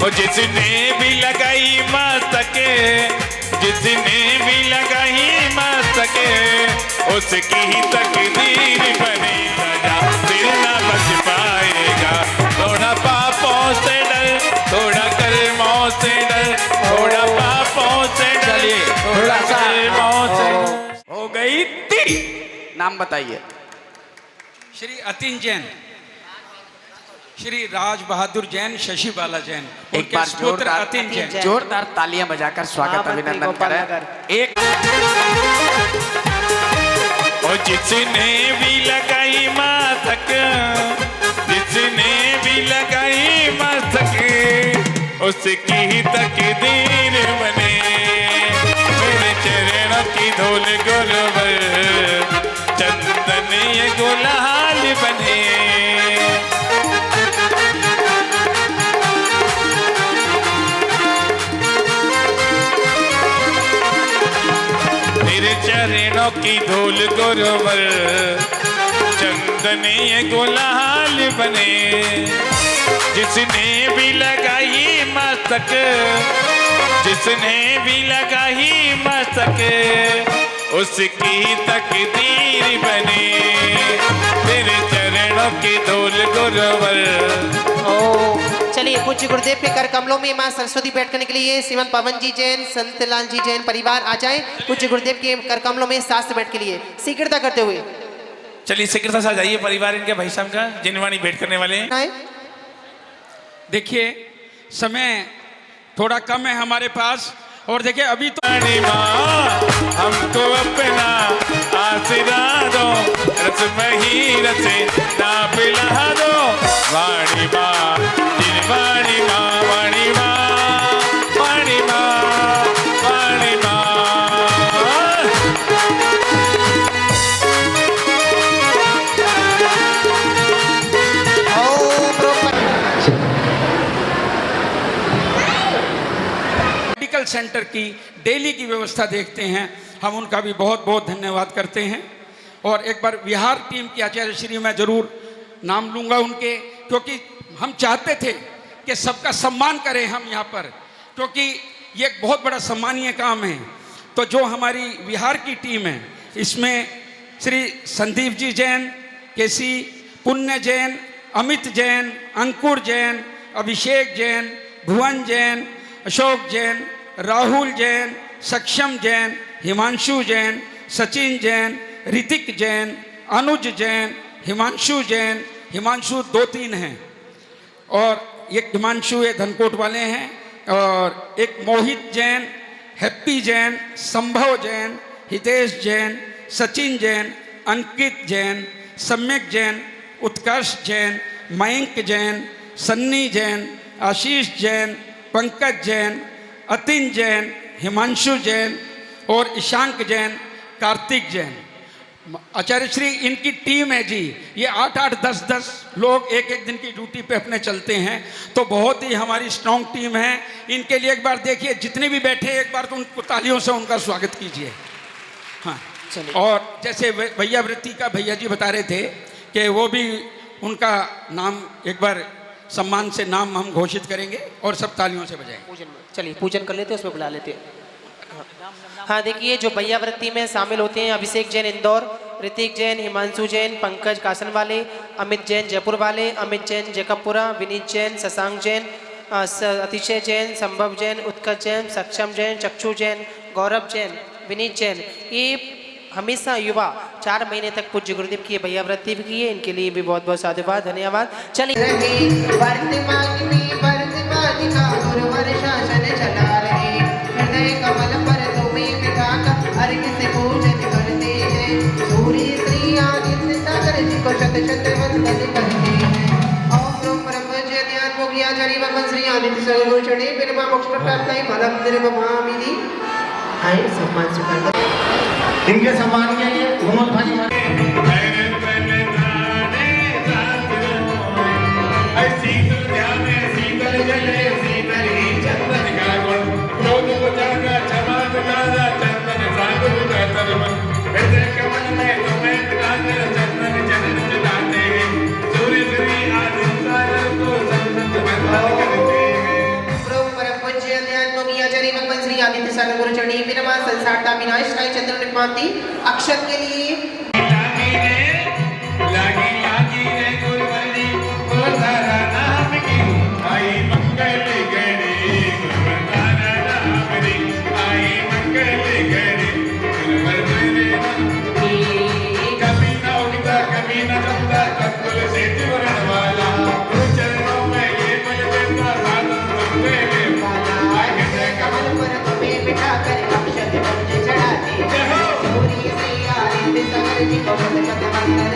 और जिसने भी लगाई मस्तके, जिसने भी लगाई मस्तके, उसकी ही तकदीर बनी सजा, फिर ना बच पाएगा। थोड़ा पापों से डर, थोड़ा कर्मों से डर, थोड़ा पापों से डर, चलिए थोड़ा कर्मों से। हो गई 3। नाम बताइए। श्री अतिन जैन, श्री राज बहादुर जैन, शशि बाला जैन। एक बार जोरदार तालियां बजाकर स्वागत अभिनंदन करें। एक और जिसने भी लगाई मस्तक, जिसने भी लगाई मस्तक, उसकी ही तकदीर बने। मेरे चरणों की धूल गुरुवर चंदन ये गुलाल बने। तेरे चरणों की धूल गुरुवर चंदन ये गुलाल बने। जिसने भी लगाई मस्तक, जिसने भी लगाई मस्तक, उसकी तकदीर बने। तेरे चरणों की धूल गुरुवर। चलिए पूज्य गुरुदेव के कर कमलों में मां सरस्वती बैठ करने के लिए श्रीमंत पवन जी जैन, संतलाल जी जैन परिवार आ जाएं पूज्य गुरुदेव के कर कमलों में शास्त्र बैठ के लिए शीघ्रता करते हुए। चलिए शीघ्रता से आ जाइए परिवार इनके भाई साहब का जिनवाणी भेंट करने वाले हैं। देखिए समय थोड़ा कम है हमारे पास, और देखिए अभी तो हमको अपना आसरा दो, रस मही रसे ना पिला दो। वाणी माँ वाणी माँ वाणी माँ वाणी माँ वाणी माँ। मेडिकल सेंटर की डेली की व्यवस्था देखते हैं, हम उनका भी बहुत बहुत धन्यवाद करते हैं। और एक बार बिहार टीम की आचार्य श्री मैं जरूर नाम लूँगा उनके, क्योंकि हम चाहते थे कि सबका सम्मान करें हम यहाँ पर, क्योंकि ये एक बहुत बड़ा सम्मानीय काम है। तो जो हमारी बिहार की टीम है इसमें श्री संदीप जी जैन, केसी पुण्य जैन, अमित जैन, अंकुर जैन, अभिषेक जैन, भुवन जैन, अशोक जैन, राहुल जैन, सक्षम जैन, हिमांशु जैन, सचिन जैन, ऋतिक जैन, अनुज जैन, हिमांशु जैन। हिमांशु 2-3 हैं, और एक हिमांशु ये धनकोट वाले हैं, और एक मोहित जैन, हैप्पी जैन, संभव जैन, हितेश जैन, सचिन जैन, अंकित जैन, सम्यक जैन, उत्कर्ष जैन, मयंक जैन, सन्नी जैन, आशीष जैन, पंकज जैन, अतिन जैन, हिमांशु जैन और ईशांक जैन, कार्तिक जैन। आचार्य श्री इनकी टीम है जी, ये 8-8, 10-10 लोग एक एक दिन की ड्यूटी पे अपने चलते हैं, तो बहुत ही हमारी स्ट्रॉन्ग टीम है। इनके लिए एक बार देखिए जितने भी बैठे एक बार तो उनको तालियों से उनका स्वागत कीजिए। हाँ, और जैसे भैया वृत्ति का भैया जी बता रहे थे कि वो भी उनका नाम एक बार सम्मान से नाम हम घोषित करेंगे और सब तालियों से बजाएंगे। चलिए पूजन कर लेते हैं, उसमें बुला लेते हैं। हाँ देखिए जो भैया वृत्ति में शामिल होते हैं अभिषेक जैन इंदौर, ऋतिक जैन, हिमांशु जैन, पंकज कासन वाले, अमित जैन जयपुर वाले, अमित जैन जैकबपुरा, विनीत जैन, शशांक जैन, अतिशय जैन, संभव जैन, उत्कर्ष जैन, सक्षम जैन, चक्षु जैन, गौरव जैन, विनीत जैन, ये हमेशा युवा 4 महीने तक पूज्य गुरुदेव की भैया वृत्ति भी की है, इनके लिए भी बहुत बहुत साधुवाद धन्यवाद। चलिए वर्तमान में वर्तमान का गुरुवर शासन चला रहे, हृदय कमल पर तुम्हें बिठा कर अर्घ से पूजन करते हैं। सूर्य श्री आदित्य सागर जी को शत शत वंदन करते हैं। ओम ब्रह्म ज्ञान मोगिया जरी भगवान श्री आदित्य सागर गुरु चढ़े बिना मोक्ष प्राप्त है फलम निर्भमामिनी। आए सम्मान स्वीकार इनके सम्मान के लिए घूमत भाई आदित्य सागर गुरु चरणी विनमा संसारता विनाश राय चंद्र निर्माती अक्षर के लिए लागी रे गुरुवरी और धारा नाम की आई मंगल गणे गुरुवरा नाम रे आई मंगल गणे गुरुवरे कभी ना उगता कभी ना जमता कत्ल से जीवन वाला गुरु चरणों में ये बल देता साधन तुमने में पाला आए के कमल पर तुम्हें बिठा कर अक्षत बंद चढ़ाते सूर्य से आदित्य सागर जी को शत शत वंदन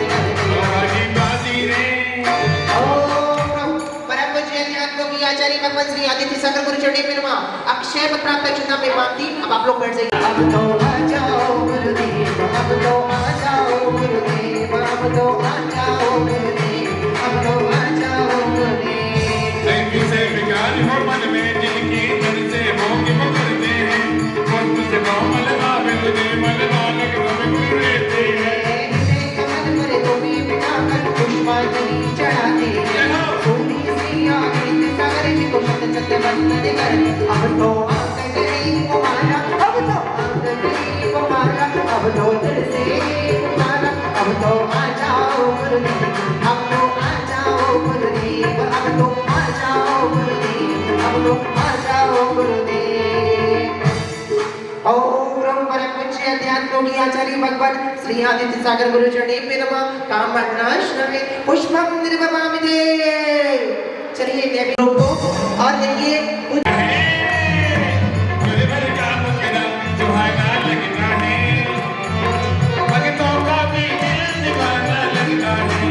आचार्य भगवान श्री आदित्य सागर गुरु चरणी में अक्षय पत्र प्राप्त में मानती। अब आप लोग बैठ जाइए। अब तो आ जाओ अब तो आ जाओ गुरुदेव, अब तो आ जाओ गुरुदेव। से विकार हो मन में जिनकी मन से भोग वो करते हैं, भक्त से कोमल भावे तुझे मन बालक सब गुरु रहते हैं। कमल पर तुम्हें बिठाकर पुष्पांजलि चढ़ाते हैं, सोनी श्री आदित्य सागर जी को शत शत वंदन कर। अब तो आंगन गई कुमारा, अब तो आंगन गई कुमारा, अब तो दिल से तुम्हारा, अब तो आ जाओ गुरुदेव, अब तो आ जाओ गुरुदेव, अब तो आ जाओ गुरुदेव, अब तो आ जाओ गुरुदेव। ओम परम पूज्य ध्यान योगी आचार्य भगवान श्री आदित्य सागर गुरु चरणे पे नमः। कामनाश्रमे पुष्पम निर्वपामि ते। चलिए देवी को और देखिए गुरुवर का मुकदम सुहाना लगता है, भक्तों का भी दिल दीवाना लगता है।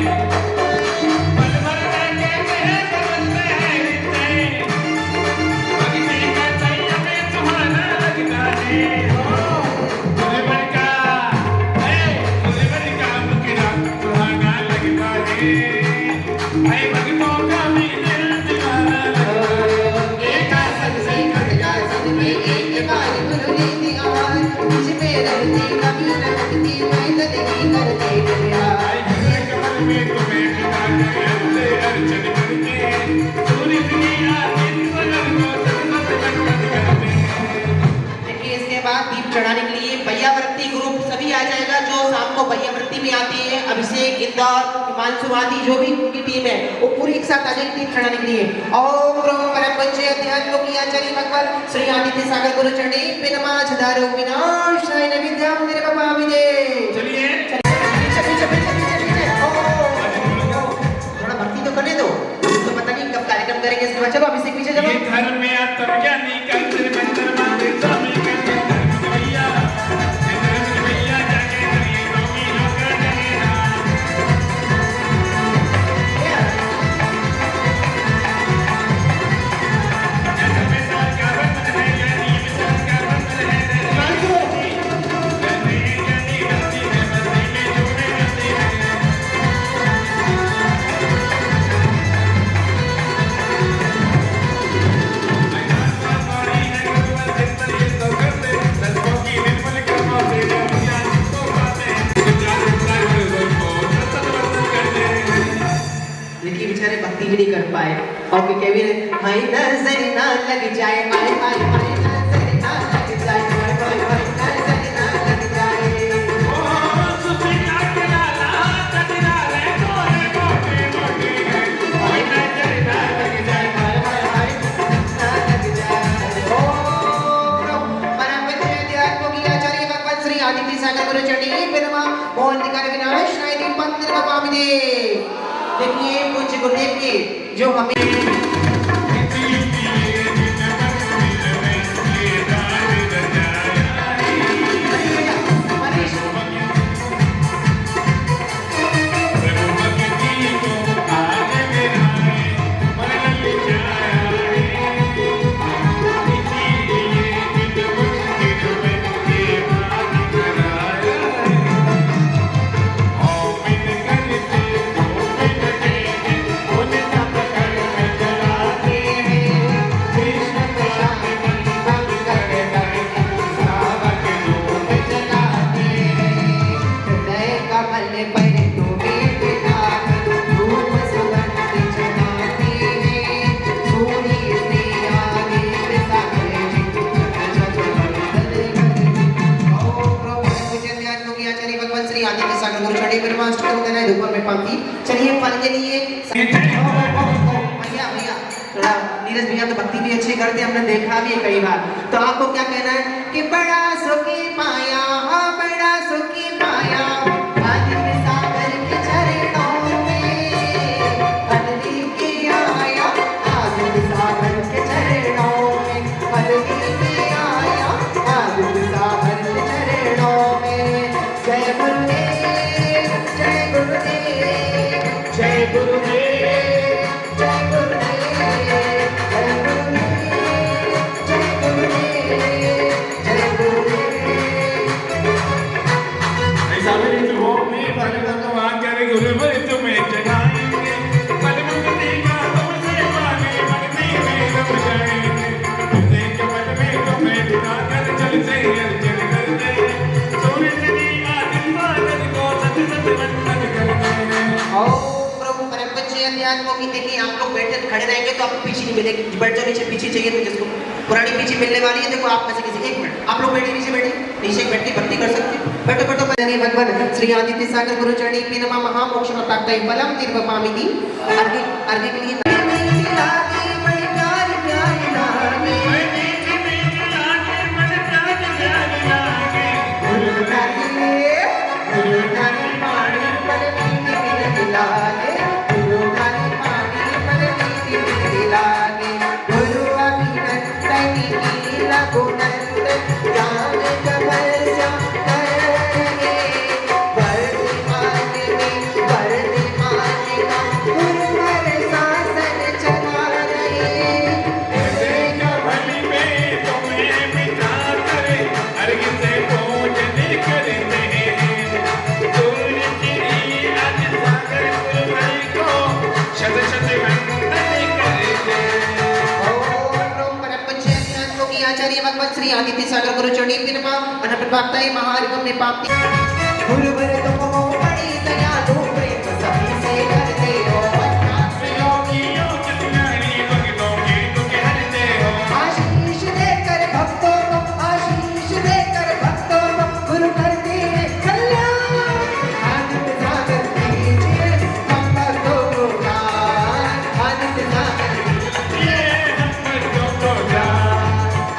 पल भर में कहते बदलते हैं रिश्ते, भक्ति का संयम सुहाना लगता है। गुरुवर का मुकदम सुहाना लगता है, भाई भक्तों का भी दिल दीवाना लगता है। एक आसन से कट जाए सब में एक बार गुरु नीति आवाज, मुझ पे रहती कभी न कटती मैं तदगी करते प्यार। कमल में तुम्हें बिठा के अपने अर्चन करके, सूर्य की आरती सगर को सतसत करते हैं। देखिए इसके बाद दीप चढ़ाने के लिए भैयावृत्ति ग्रुप सभी आ जाएगा, जो शाम को भैयावृत्ति में आती है। अभिषेक, इंदौर, हिमांशु आदि जो भी उनकी टीम है वो पूरी एक साथ आ जाएगी दीप चढ़ाने के लिए। ओम परम पूज्य ध्यान योगी आचार्य भगवान श्री आदित्य सागर गुरु चरणे पे नमः। दारो विनाशाय नैवेद्यं निर्वपामि ते। चलिए थोड़ा भक्ति तो करने दो, तो पता नहीं कब कार्यक्रम करेंगे इसके बाद। चलो अभिषेक पीछे चलो। ये धर्म में आत्म ज्ञानी कंचन मंत्र माते स्वामी कंचन भैया, भैया जाके करिए स्वामी लोग करेंगे ना। देखिए बेचारे भक्ति भी नहीं कर पाए और कभी हाय नजर ना लग जाए, हाय हाय हाय नजर ना लग जाए, हाय हाय हाय नजर ना लग जाए। ओ सुसीला के लाला कटरा ले तोरे मोटे मोटे, हाय नजर ना लग जाए, हाय हाय हाय ना लग जाए। ओम परम पूज्य ध्यान योगी आचार्य भगवान श्री आदित्य सागर गुरु चरणे पे नमः। मोहन निकार विनाशाय दीपं निर्वपामि ते। देखिए पूज्य गुरुदेव की जो हमें चलिए फल के लिए भैया थोड़ा नीरज भैया तो भक्ति भी अच्छी करते हैं, हमने देखा भी है कई बार। तो आपको क्या कहना है कि बड़ा सुखी पाया, बड़ा सुखी पाया आदित्य सागर के चरणों में, फल लेके आया आदित्य सागर के चरणों में, फल लेके आया आदित्य सागर के चरणों में। जय गुरुदेव जय गुरुदेव जय गुरुदेव जय गुरुदेव जय गुरुदेव जय गुरुदेव जय गुरुदेव। प्रभु परम पूज्य अध्यात्मों की देखिए आप लोग बैठे खड़े रहेंगे तो आपको पीछी नहीं मिलेगी, बैठ जाओ नीचे, पीछी चाहिए तो जिसको पुरानी पीछी मिलने वाली है। देखो आप में से किसी, एक मिनट आप लोग बैठे नीचे, नीचे बैठ के भक्ति कर सकते हो। बैठो बैठो भगवान श्री आदित्य सागर गुरु चरणी पे नमः महामोक्ष प्राप्त फलम निर्वपामिति अर्घ्य के लिए भगवत श्री आदित्य सागर गुरु चरणी पे नमः अनप्रभाक्ताय महार्घम में पाप्ति गुरुवर तुम बड़ी दयालु प्रेम सभी से करते हो आशीष देकर भक्तों को, आशीष देकर भक्तों को गुरु करते हैं कल्याण। आदित्य सागर कीजिए हम भक्तों को दान, आदित्य सागर कीजिए हम भक्तों को दान।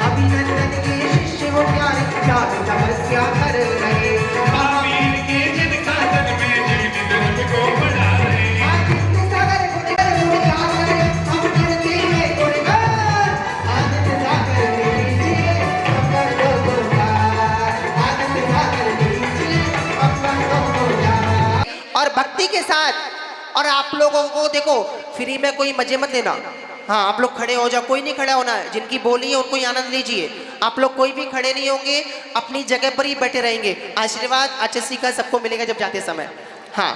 अभिनंदन के शिष्य हो प्यारे चार तपस्या कर रहे, महावीर के जिनका जन्म है जीवन धर्म को बढ़ा रहे। आदित्य सागर गुणगान करें, हम करते हैं गुणगान। आदित्य सागर कीजिए हम भक्तों को दान, आदित्य सागर कीजिए हम भक्तों को दान। और भक्ति के साथ और आप लोगों को देखो फ्री में कोई मजे मत लेना। हाँ आप लोग खड़े हो जाओ, कोई नहीं खड़ा होना है, जिनकी बोली है उनको ही आनंद लीजिए। आप लोग कोई भी खड़े नहीं होंगे, अपनी जगह पर ही बैठे रहेंगे। आशीर्वाद आचसी का सबको मिलेगा जब जाते समय। हाँ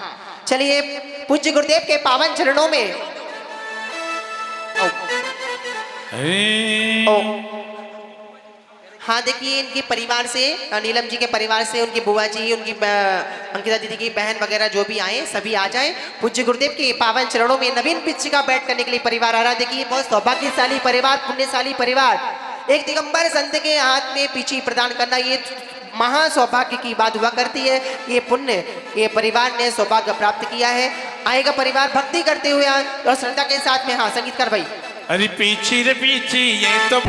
चलिए पूज्य गुरुदेव के पावन चरणों में हाँ देखिए इनके परिवार से, नीलम जी के परिवार से, उनकी बुआ जी, उनकी अंकिता दीदी की बहन वगैरह जो भी आए सभी आ जाएं। पूज्य गुरुदेव के पावन चरणों में नवीन पिछिका बैठ करने के लिए परिवार आ रहा है। देखिए बहुत सौभाग्यशाली परिवार, पुण्यशाली परिवार। एक दिगंबर संत के हाथ में पीछी प्रदान करना ये महा सौभाग्य की बात हुआ करती है। ये पुण्य, ये परिवार ने सौभाग्य प्राप्त किया है। आएगा परिवार भक्ति करते हुए और श्रद्धा के साथ में। हाँ संगीतकार भाई। अरे पीछे रे पीछे ये तो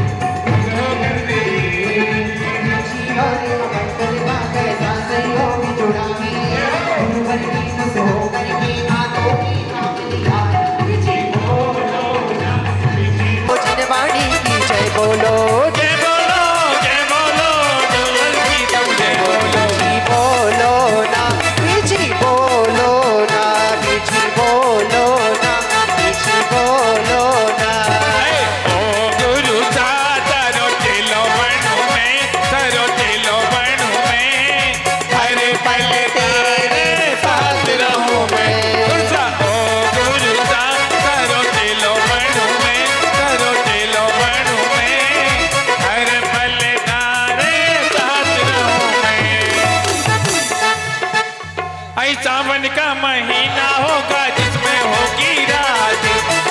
वाणी की जय बोलो, जय बोलो, जय बोलो, जय बोलो, जी बोलो ना, जी बोलो ना, जी बोलो ना, जी बोलो ना। ओ गुरु सा तरो चलो बनू में, तरो चलो बनू में, हर पल तेरे साथ रहूं मैं। ओ गुरु सा तरो चलो बनू में, तरो चलो बनू में, हर पल तेरे साथ रहूं मैं। ऐ सावन का महीना होगा जिसमें होगी रात,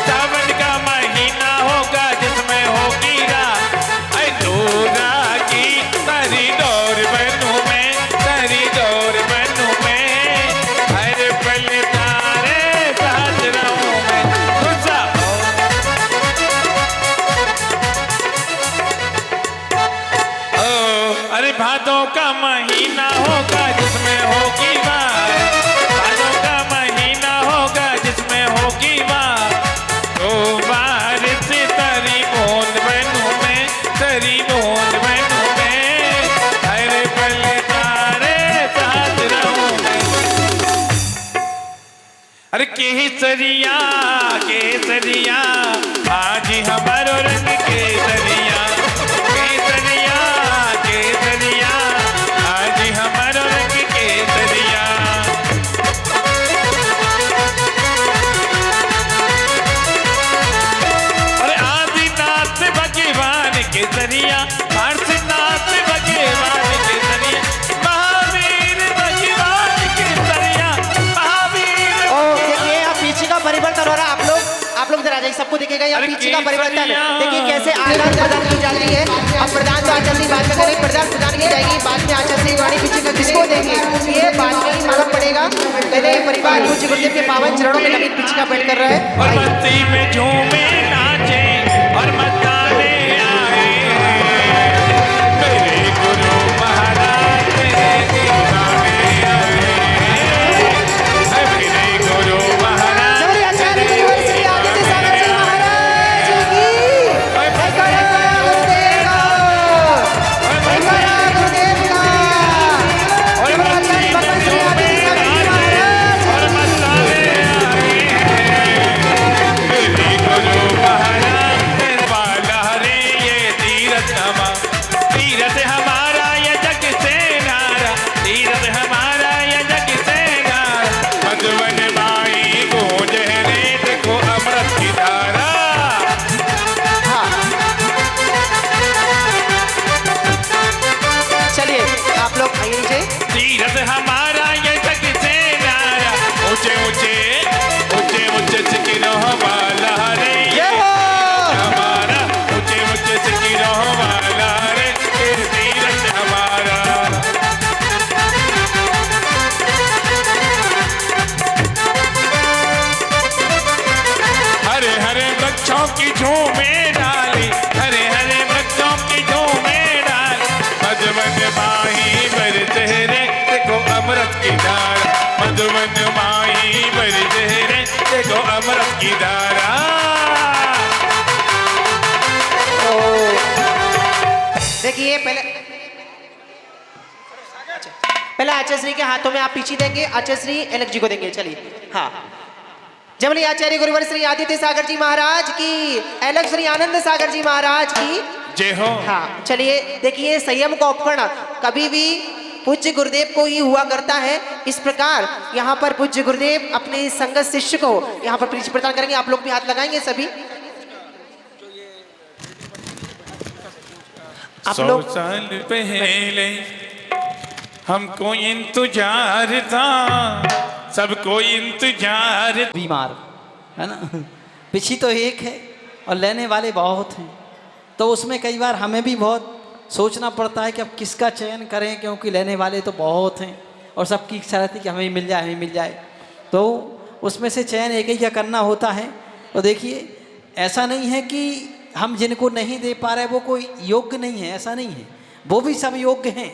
सावन का महीना होगा जिसमें होगी रात। ऐ दूरा की तरी डोर बनू मैं, तरी डोर बनू मैं, हर पल तारे साथ रहूं मैं। गुस्सा ओ अरे भादों का महीना होगा जिसमें होगी बात, भादों का महीना होगा जिसमें होगी बात। तो बारिश तरी बूंद बनूं मैं, तरी बूंद बनूं मैं, हर पल तारे साथ रहूं मैं। अरे केसरिया केसरिया आज हमारो रंग केसरिया, केसरिया केसरिया आज हमारो रंग केसरिया। अरे आदिनाथ भगवान केसरिया, पार्श्वनाथ भगवान केसरिया, महावीर भगवान केसरिया, महावीर। आ जाइए, सबको दिखेगा यहाँ अरे पीछे का परिवर्तन। केसरिया। देखिए कैसे आदान प्रदान की जाती है। अब प्रधान तो आचार्य जी बाद में करेंगे, प्रधान प्रदान की जाएगी, बाद में आचार्य जी वाणी पीछे का किसको देंगे ये बाद में ही मालूम पड़ेगा। पहले ये परिवार पूज्य गुरुदेव के पावन चरणों में नवीन पीछे का बैठ कर रहा है। और मस्ती में झूमे नाचे और मस्ताने आए मेरे गुरु महाराज मेरे दीवाने आए मेरे गुरु महाराज जबरी आचार्य गुरुवर श्री आदित्य सागर जी महाराज की जयकारा गुरुदेव का, जयकारा गुरुदेव का। और मस्ती में झूमे नाचे और मस्ताने आए मेरे गुरु महाराज वाला रे ये तीरथ हमारा ये जग से नारा, तीरथ हमारा ये जग से नारा, मधुबन माई गूंज रे देखो अमृत की धारा। चलिए आप लोग आइए नीचे। तीरथ हमारा ये जग से नारा, ऊंचे ऊंचे ऊंचे ऊंचे सिकिरों वाला रे ये हमारा, ऊंचे ऊंचे सिकिरों वाला रे ये तीरथ हमारा। हरे हरे वृक्षों की झूमे डाली, हरे हरे वृक्षों की झूमे डाली, मधुबन माही बर चेहरे देखो अमृत की धारा, मधुबन माही बर चेहरे देखो अमृत की धारा। देखिए पहले आचार्य श्री के हाथों में आप पीछे देंगे, आचार्य श्री एलक जी को देंगे। चलिए हाँ, जबली आचार्य गुरुवर श्री आदित्य सागर जी महाराज की, एलक श्री आनंद सागर जी महाराज की जय हो। हाँ चलिए देखिए संयम का उपकरण कभी भी पूज्य गुरुदेव को ही हुआ करता है। इस प्रकार यहाँ पर पूज्य गुरुदेव अपने संगत शिष्य को यहाँ पर परिचय प्रदान करेंगे। आप लोग भी हाथ लगाएंगे सभी। आप 100 लोग साल पहले हमको इंतजार था, सबको इंतजार। बीमार है ना, पिछी तो एक है और लेने वाले बहुत हैं, तो उसमें कई बार हमें भी बहुत सोचना पड़ता है कि अब किसका चयन करें, क्योंकि लेने वाले तो बहुत हैं और सबकी इच्छा रहती है कि हमें मिल जाए हमें मिल जाए, तो उसमें से चयन एक ही का करना होता है। तो देखिए ऐसा नहीं है कि हम जिनको नहीं दे पा रहे वो कोई योग्य नहीं है, ऐसा नहीं है, वो भी सब योग्य हैं,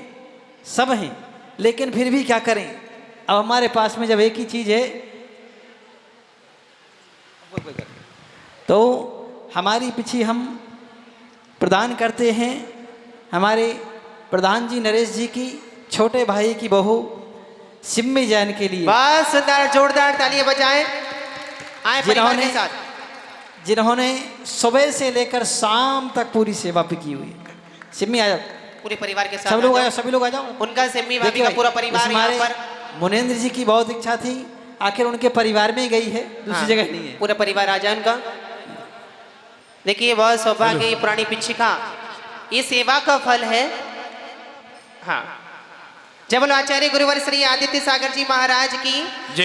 सब हैं, लेकिन फिर भी क्या करें। अब हमारे पास में जब एक ही चीज़ है तो हमारी पीछे हम प्रदान करते हैं हमारे प्रधान जी नरेश जी की छोटे भाई की बहू सिम्मी जैन के लिए। बस सुंदर जोरदार तालियां बजाएं। आए परिवार के साथ, जिन्होंने सुबह से लेकर शाम तक पूरी सेवा भी की हुई है। सिम्मी आ जाओ, पूरे परिवार के साथ सब लोग आ जाओ, सभी लोग आ जाओ। उनका सिम्मी भाभी का पूरा परिवार यहाँ पर। मुनेन्द्र जी की बहुत इच्छा थी, आखिर उनके परिवार में ही गई है, दूसरी जगह नहीं है। पूरा परिवार आ जाए उनका। देखिए बहुत सौभाग्य, ये पुरानी पिछिका ये सेवा का फल है। हाँ, जय बोलो आचार्य गुरुवर श्री आदित्य सागर जी महाराज की।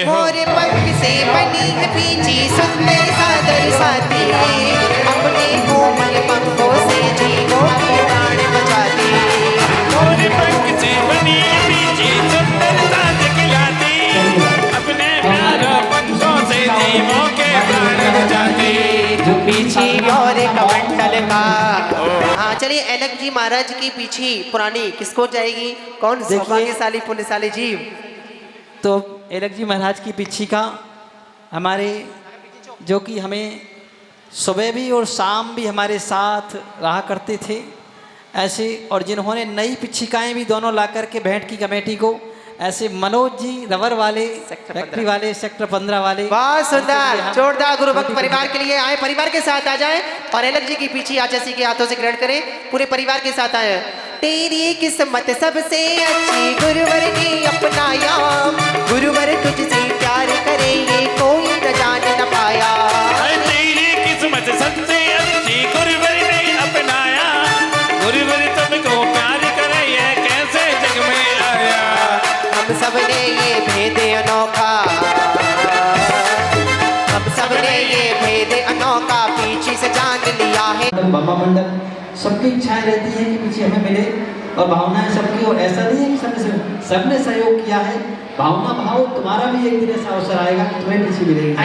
मोरे पंख से बनी है पीछी सुंदर सादर साथी, अपने कोमल पंखों से जीवों के प्राण बचाती। मोरे पंख से बनी है पीछी सुंदर साज खिलाती, अपने प्यारों पंखों से जीवों के प्राण बचाती। पीछी और कमंडल का। हाँ चलिए एलक जी महाराज की पीछी पुरानी किसको जाएगी, कौन सौभाग्यशाली पुण्यशाली जीव। तो एलक जी महाराज की पीछी का हमारे जो कि हमें सुबह भी और शाम भी हमारे साथ रहा करते थे ऐसे, और जिन्होंने नई पिछिकाएँ भी दोनों ला करके भेंट की कमेटी को, ऐसे मनोज जी रबर वाले फैक्ट्री वाले सेक्टर 15 वाले। बहुत सुंदर जोरदार गुरु भक्त परिवार के लिए आए, परिवार के साथ आ जाएं और एलक जी की पीछी आचार्य के हाथों से ग्रहण करें। पूरे परिवार के साथ आए। तेरी किस्मत सबसे अच्छी गुरुवर ने अपनाया, गुरुवर तुझसे प्यार करे ये कोई न जान न पाया। तेरी किस्मत सबसे अच्छी गुरुवर ने अपनाया, गुरुवर तुमको प्यार करे ये कैसे जग में आया। हम सबने ये भेद अनोखा, हम सबने ये भेद अनोखा बाबा मंडल, सबकी इच्छाएं रहती हैं कि पीछे हमें मिले और भावनाएं सबकी, और ऐसा नहीं है कि सबने सहयोग किया है। भावना भाव तुम्हारा भी एक दिन ऐसा अवसर आएगा कि तुम्हें पीछे मिलेगा।